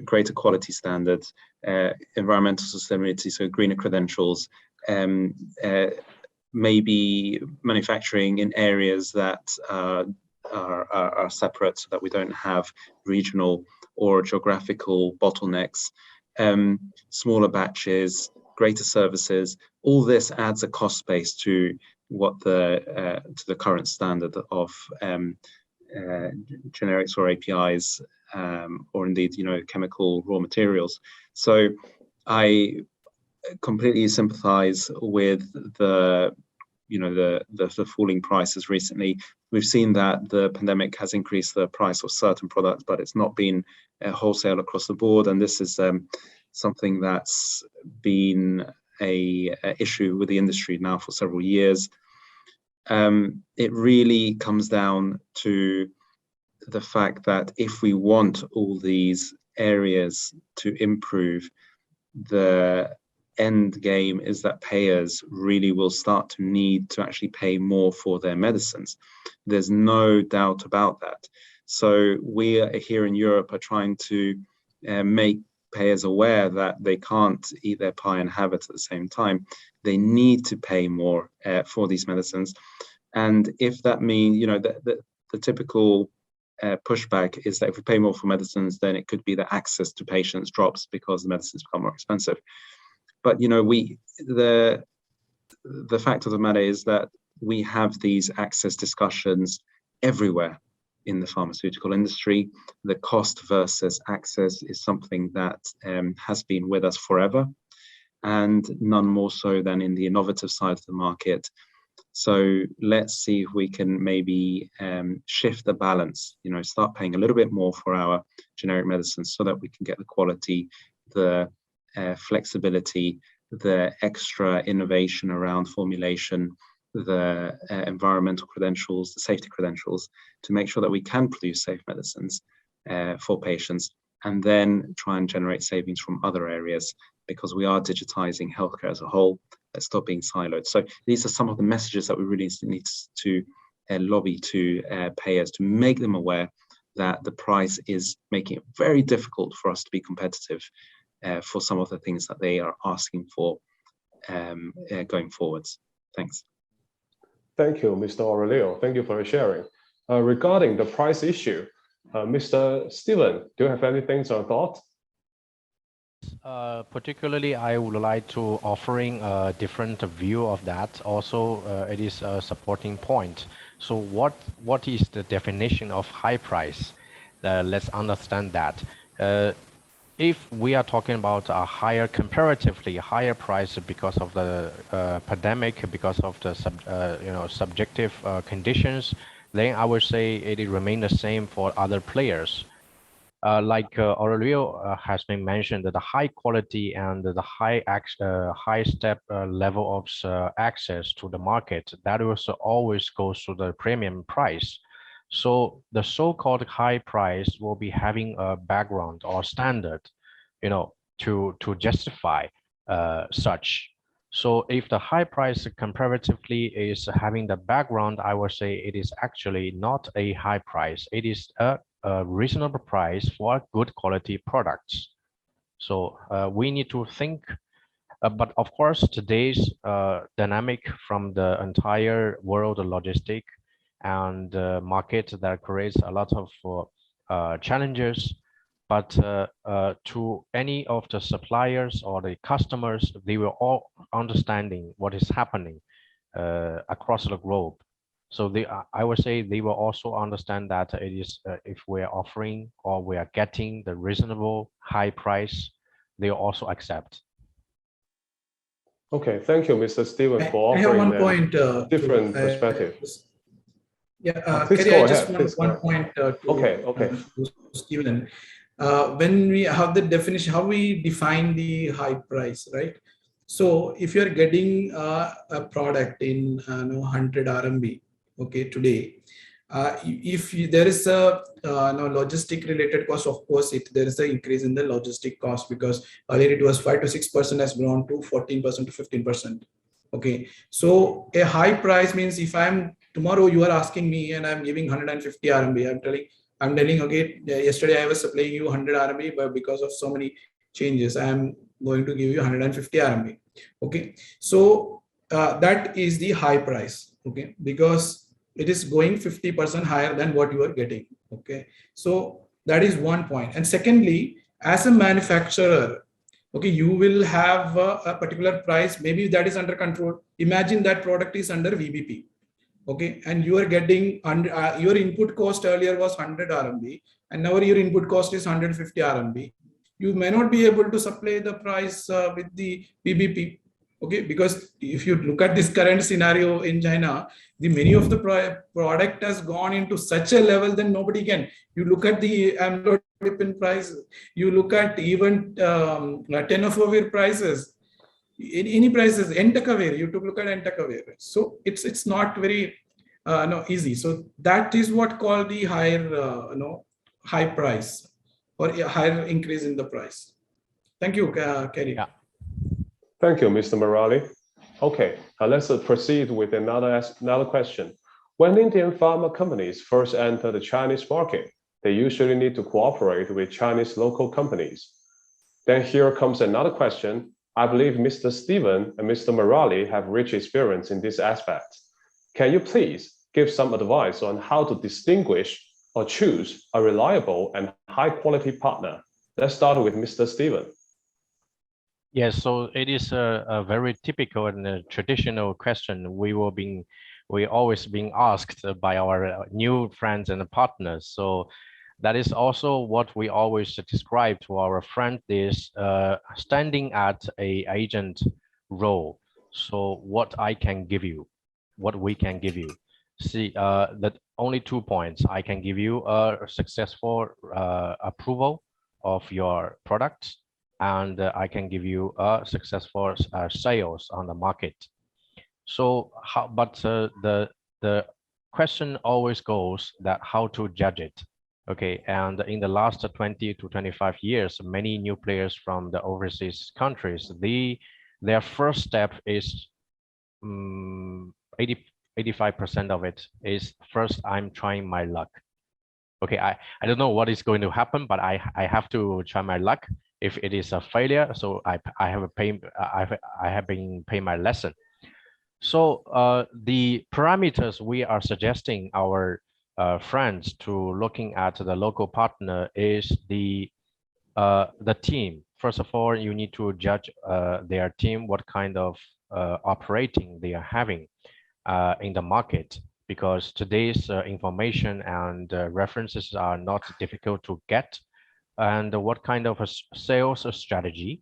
greater quality standards, environmental sustainability, so greener credentials, maybe manufacturing in areas that are separate, so that we don't have regional or geographical bottlenecks, smaller batches, greater services. All this adds a cost base to what the current standard of generics or APIs, or indeed, chemical raw materials. So I completely sympathize with the falling prices recently. We've seen that the pandemic has increased the price of certain products, but it's not been wholesale across the board. And this is something that's been a issue with the industry now for several years. It really comes down to the fact that if we want all these areas to improve, the end game is that payers really will start to need to actually pay more for their medicines. There's no doubt about that. So we are here in Europe are trying to make payers aware that they can't eat their pie and have it at the same time. They need to pay more for these medicines. And if that means, the typical pushback is that if we pay more for medicines, then it could be that access to patients drops because the medicines become more expensive. But the fact of the matter is that we have these access discussions everywhere in the pharmaceutical industry. The cost versus access is something that has been with us forever, and none more so than in the innovative side of the market. So let's see if we can maybe shift the balance, start paying a little bit more for our generic medicines so that we can get the quality, the flexibility, the extra innovation around formulation, the environmental credentials, the safety credentials, to make sure that we can produce safe medicines for patients, and then try and generate savings from other areas, because we are digitizing healthcare as a whole. Let's stop being siloed. So these are some of the messages that we really need to lobby to payers, to make them aware that the price is making it very difficult for us to be competitive for some of the things that they are asking for going forwards. Thanks. Thank you, Mr. Aurelio. Thank you for your sharing. Regarding the price issue, Mr. Steven, do you have anything or thoughts? Particularly, I would like to offering a different view of that. Also, it is a supporting point. So what is the definition of high price? Let's understand that. If we are talking about a comparatively higher price because of the pandemic, because of the subjective conditions, then I would say it remain the same for other players. Like Aurelio has been mentioned, that the high quality and the high step level of access to the market, that also always goes to the premium price. So the so-called high price will be having a background or standard, to justify such. So if the high price comparatively is having the background, I would say it is actually not a high price. It is a reasonable price for good quality products. So we need to think, but of course, today's dynamic from the entire world logistic and market that creates a lot of challenges. But to any of the suppliers or the customers, they were all understanding what is happening across the globe. So I would say they will also understand that it is if we are offering or we are getting the reasonable high price, they will also accept. Okay, thank you, Mr. Steven, for offering a different perspective. Yeah, please Kyrie, go I just ahead. want one point to Steven. When we have the definition, how we define the high price, right? So if you're getting a product in 100 RMB, okay, today, if there is a logistic related cost, of course, there is an increase in the logistic cost, because earlier it was 5 to 6%, has grown to 14% to 15%. Okay, so a high price means if tomorrow you are asking me and I'm giving 150 RMB, I'm telling, okay, yesterday I was supplying you 100 RMB, but because of so many changes, I'm going to give you 150 RMB. Okay, so that is the high price. Okay, because it is going 50% higher than what you are getting. Okay, so that is one point. And secondly, as a manufacturer, Okay, you will have a particular price, maybe that is under control. Imagine that product is under VBP. Okay, and you are getting your input cost earlier was 100 RMB, and now your input cost is 150 RMB. You may not be able to supply the price with the VBP. Okay, because if you look at this current scenario in China, the many of the product has gone into such a level that nobody can. You look at the amlodipine price, you look at even tenofovir prices, any prices, entecavir, you took look at entecavir. So it's not very easy. So that is what called the higher high price or a higher increase in the price. Thank you, Kyrie. Yeah. Thank you, Mr. Murali. Okay, let's proceed with another question. When Indian pharma companies first enter the Chinese market, they usually need to cooperate with Chinese local companies. Then here comes another question. I believe Mr. Stephen and Mr. Murali have rich experience in this aspect. Can you please give some advice on how to distinguish or choose a reliable and high quality partner? Let's start with Mr. Stephen. Yes, so it is a very typical and a traditional question we always being asked by our new friends and partners. So that is also what we always describe to our friend is standing at a agent role. So what I can give you, what we can give you. See, that only 2 points. I can give you a successful approval of your products, and I can give you a successful sales on the market. So how, but the question always goes that how to judge it. Okay, and in the last 20 to 25 years, many new players from the overseas countries, their first step is 85% of it is first I'm trying my luck. Okay, I don't know what is going to happen, but I have to try my luck. If it is a failure, so I have been paying my lesson. So the parameters we are suggesting our friends to looking at the local partner is the team. First of all, you need to judge their team, what kind of operating they are having in the market, because today's information and references are not difficult to get, and what kind of a sales strategy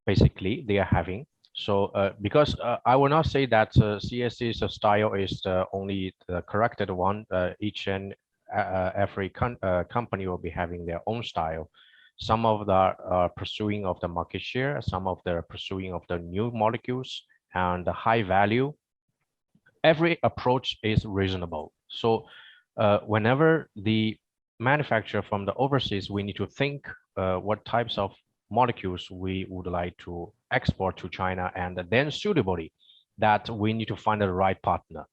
basically they are having. So because I will not say that CSC's style is only the corrected one. Each and every company will be having their own style. Some of the pursuing of the market share, some of the pursuing of the new molecules and the high value. Every approach is reasonable. So whenever the manufacturer from the overseas, we need to think what types of molecules we would like to export to China, and then suitably that we need to find the right partner.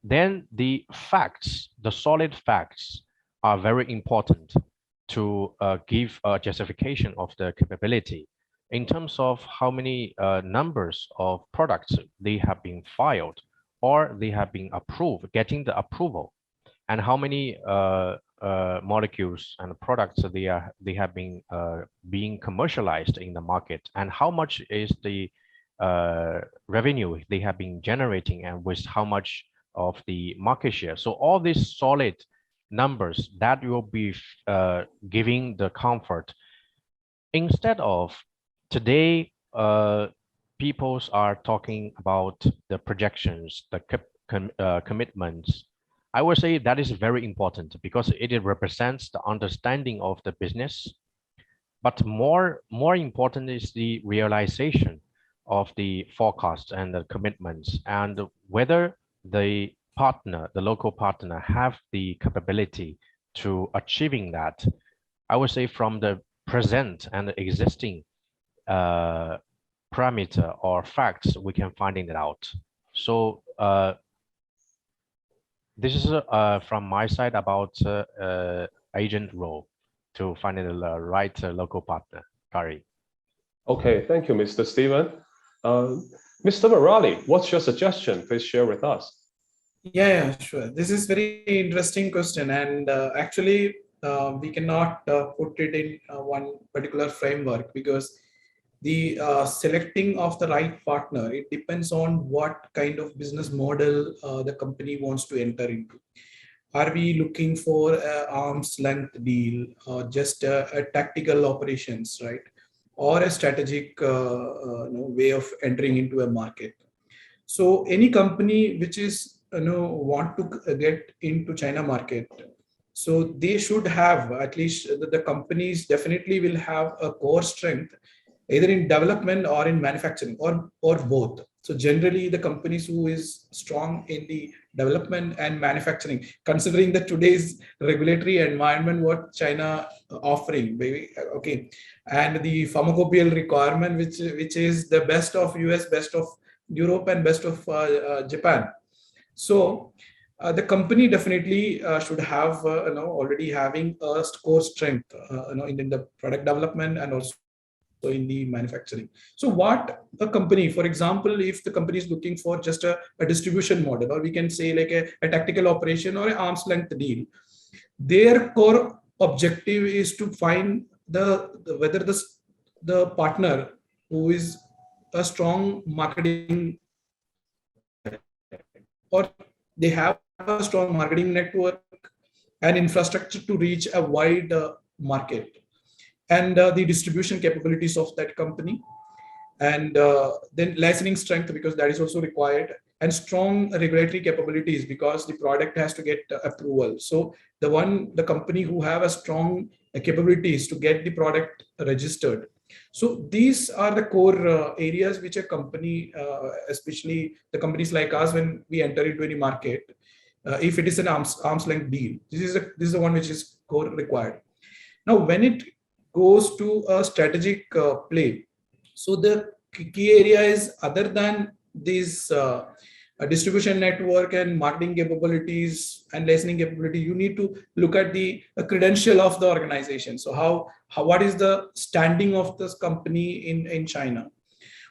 Then the facts, the solid facts are very important to give a justification of the capability in terms of how many numbers of products they have been filed or they have been approved, getting the approval, and how many molecules and products they have been being commercialized in the market, and how much is the revenue they have been generating, and with how much of the market share. So all these solid numbers that will be giving the comfort. Instead of today, people are talking about the projections, the commitments. I would say that is very important because it represents the understanding of the business. But more important is the realization of the forecasts and the commitments, and whether the partner, the local partner, have the capability to achieving that. I would say from the present and the existing parameter or facts, we can find it out. So this is from my side about agent role to find the right local partner. Kyrie. Okay, thank you, Mr. Stephen. Mr. Murali, what's your suggestion? Please share with us. Yeah, sure. This is very interesting question, and actually, we cannot put it in one particular framework, because the selecting of the right partner, it depends on what kind of business model the company wants to enter into. Are we looking for an arm's length deal, or just a tactical operations, right? Or a strategic way of entering into a market? So any company which is want to get into China market, so they should have at least the companies definitely will have a core strength either in development or in manufacturing, or both. So generally the companies who is strong in the development and manufacturing, considering the today's regulatory environment what China offering, maybe, okay, and the pharmacopoeial requirement which is the best of US, best of Europe, and best of Japan. So the company definitely should have already having a core strength in the product development and also in the manufacturing. So what a company, for example, if the company is looking for just a distribution model, or we can say like a tactical operation or an arm's length deal, their core objective is to find whether the partner who is a strong marketing, or they have a strong marketing network and infrastructure to reach a wide market, and the distribution capabilities of that company, and then licensing strength, because that is also required, and strong regulatory capabilities because the product has to get approval. So the company who have a strong capabilities to get the product registered. So these are the core areas which a company, especially the companies like us, when we enter into any market, if it is an arm's length deal, this is the one which is core required. Now, when it goes to a strategic play, so the key area is, other than this distribution network and marketing capabilities and licensing capability, you need to look at the credential of the organization. So what is the standing of this company in China?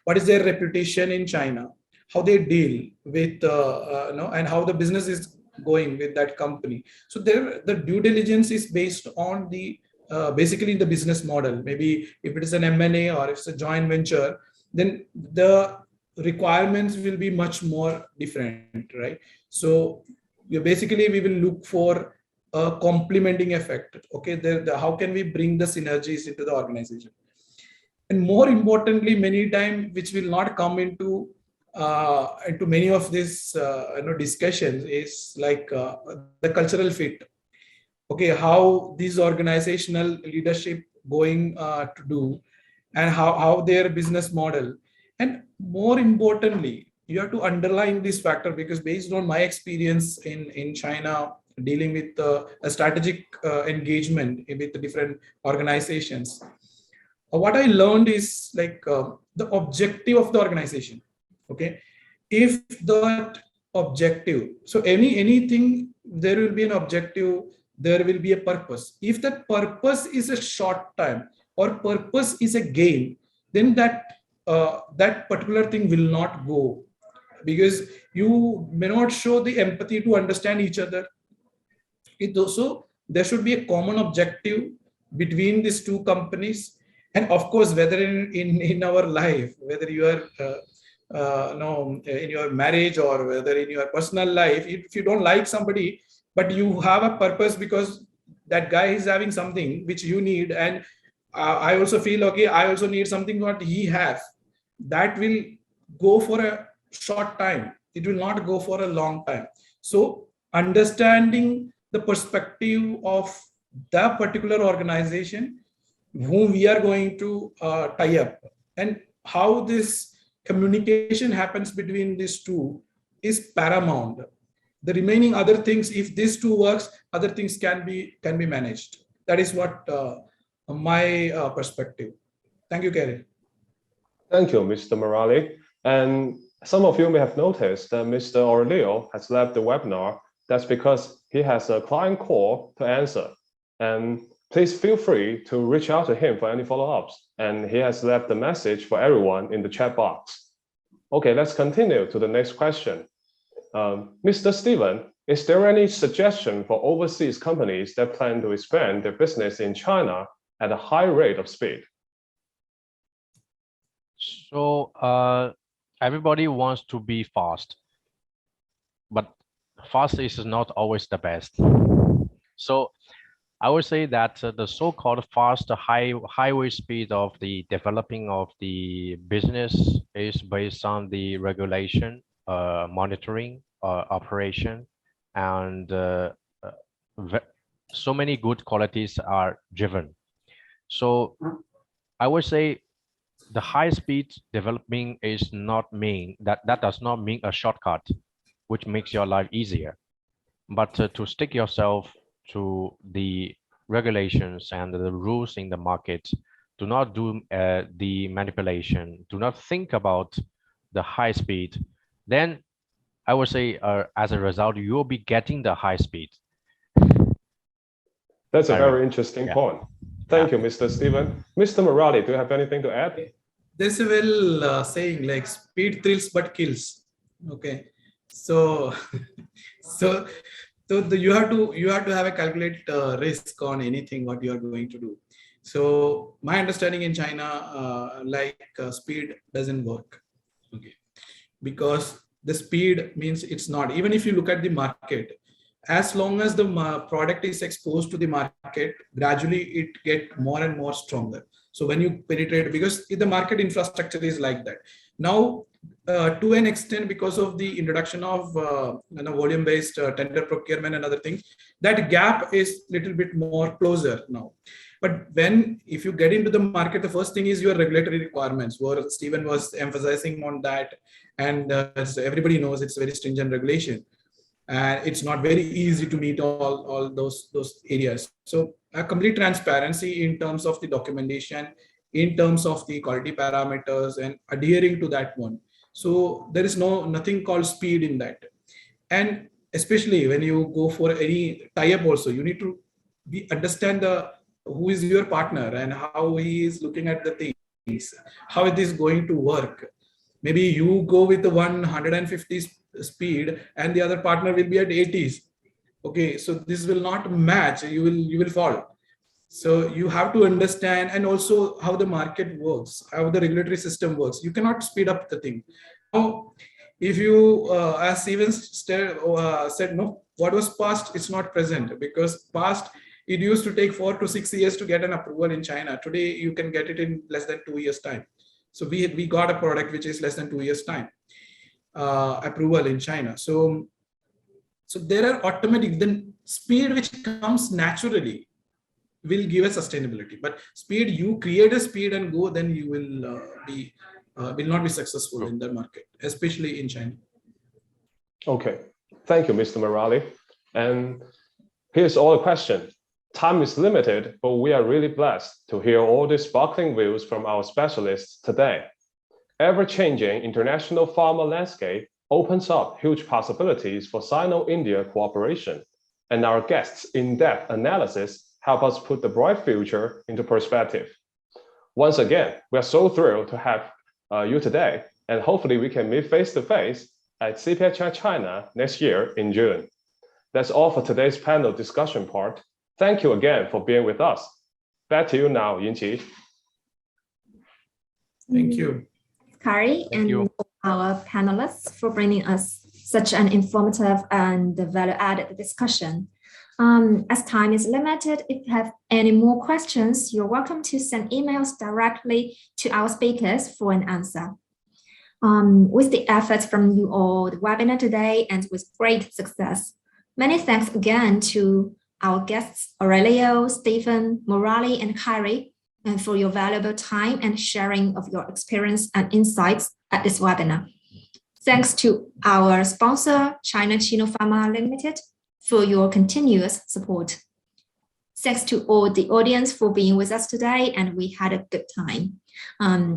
What is their reputation in China? How they deal with and how the business is going with that company. So the due diligence is based on the basically the business model. Maybe if it is an M&A or if it's a joint venture, then the requirements will be much more different, right? So we will look for a complementing effect. Okay, how can we bring the synergies into the organization? And more importantly, many times, which will not come into many of these discussions, is like the cultural fit. Okay, how these organizational leadership going to do, and how their business model. And more importantly, you have to underline this factor, because based on my experience in China, dealing with a strategic engagement with the different organizations, what I learned is like the objective of the organization. Okay, if that objective, so anything, there will be an objective, there will be a purpose. If that purpose is a short time or purpose is a gain, then that particular thing will not go, because you may not show the empathy to understand each other. It also, there should be a common objective between these two companies. And of course, whether in our life, whether you are in your marriage or whether in your personal life, if you don't like somebody, but you have a purpose because that guy is having something which you need, and I also feel, okay, I also need something what he has, that will go for a short time. It will not go for a long time. So understanding the perspective of the particular organization whom we are going to tie up, and how this communication happens between these two is paramount. The remaining other things, if these two works, other things can be managed. That is what my perspective. Thank you, Kyrie. Thank you, Mr. Murali. And some of you may have noticed that Mr. Aurelio has left the webinar. That's because he has a client call to answer. And please feel free to reach out to him for any follow-ups. And he has left the message for everyone in the chat box. Okay, let's continue to the next question. Mr. Steven, Is there any suggestion for overseas companies that plan to expand their business in China at a high rate of speed? So everybody wants to be fast, but fast is not always the best. So I would say that the so-called fast highway speed of the developing of the business is based on the regulation, monitoring, operation, and so many good qualities are driven. So I would say the high speed developing is not mean that does not mean a shortcut, which makes your life easier, but to stick yourself to the regulations and the rules in the market. Do not do the manipulation. Do not think about the high speed. Then I would say as a result, you'll be getting the high speed. That's a very interesting point. Thank you, Mr. Stephen. Mr. Murali, do you have anything to add? There's a well saying like speed thrills but kills. Okay, so you have to have a calculated risk on anything what you are going to do. So my understanding in China, speed doesn't work. Okay, because the speed means it's not. Even if you look at the market, as long as the product is exposed to the market, gradually it get more and more stronger. So when you penetrate, because the market infrastructure is like that now, to an extent, because of the introduction of volume-based tender procurement and other things, that gap is little bit more closer now. But if you get into the market, the first thing is your regulatory requirements, where Stephen was emphasizing on that, and so everybody knows it's very stringent regulation. It's not very easy to meet all those areas. So a complete transparency in terms of the documentation, in terms of the quality parameters, and adhering to that one. So there is nothing called speed in that. And especially when you go for any tie-up also, you need to understand who is your partner and how he is looking at the things, how it is going to work. Maybe you go with the 150 speed and the other partner will be at 80s. Okay, so this will not match. You will fall. So you have to understand, and also how the market works, how the regulatory system works. You cannot speed up the thing. Now, if you, as Steven said, no, what was past, it's not present, because past, it used to take 4 to 6 years to get an approval in China. Today, you can get it in less than 2 years' time. So we got a product which is less than 2 years' time approval in China. So there are automatic, then speed which comes naturally will give a sustainability. But speed, you create a speed and go, then you will not be successful in the market, especially in China. Okay, thank you, Mr. Murali. And here's all the questions. Time is limited, but we are really blessed to hear all these sparkling views from our specialists today. Ever-changing international pharma landscape opens up huge possibilities for Sino-India cooperation, and our guests' in-depth analysis help us put the bright future into perspective. Once again, we are so thrilled to have you today, and hopefully we can meet face-to-face at CPHI China next year in June. That's all for today's panel discussion part. Thank you again for being with us. Back to you now, Yinqi. Thank you. Kyrie and our panelists for bringing us such an informative and value-added discussion. As time is limited, if you have any more questions, you're welcome to send emails directly to our speakers for an answer. With the efforts from you all, the webinar today ends with great success. Many thanks again to our guests, Aurelio, Stephen, Murali, and Kyrie, and for your valuable time and sharing of your experience and insights at this webinar. Thanks to our sponsor, China Chino Pharma Limited, for your continuous support. Thanks to all the audience for being with us today, and we had a good time.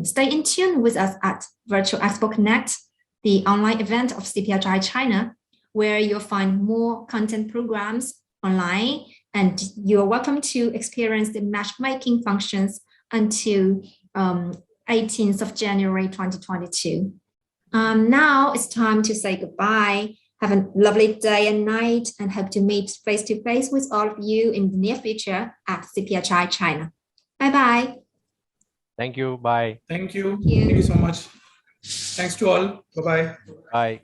Stay in tune with us at Virtual Expo Connect, the online event of CPHI China, where you'll find more content programs online, and you're welcome to experience the matchmaking functions until 18th of January 2022. Now it's time to say goodbye. Have a lovely day and night, and hope to meet face-to-face with all of you in the near future at CPHI China. Bye-bye. Thank you. Bye. Thank you. Thank you. Thank you so much. Thanks to all. Bye-bye. Bye.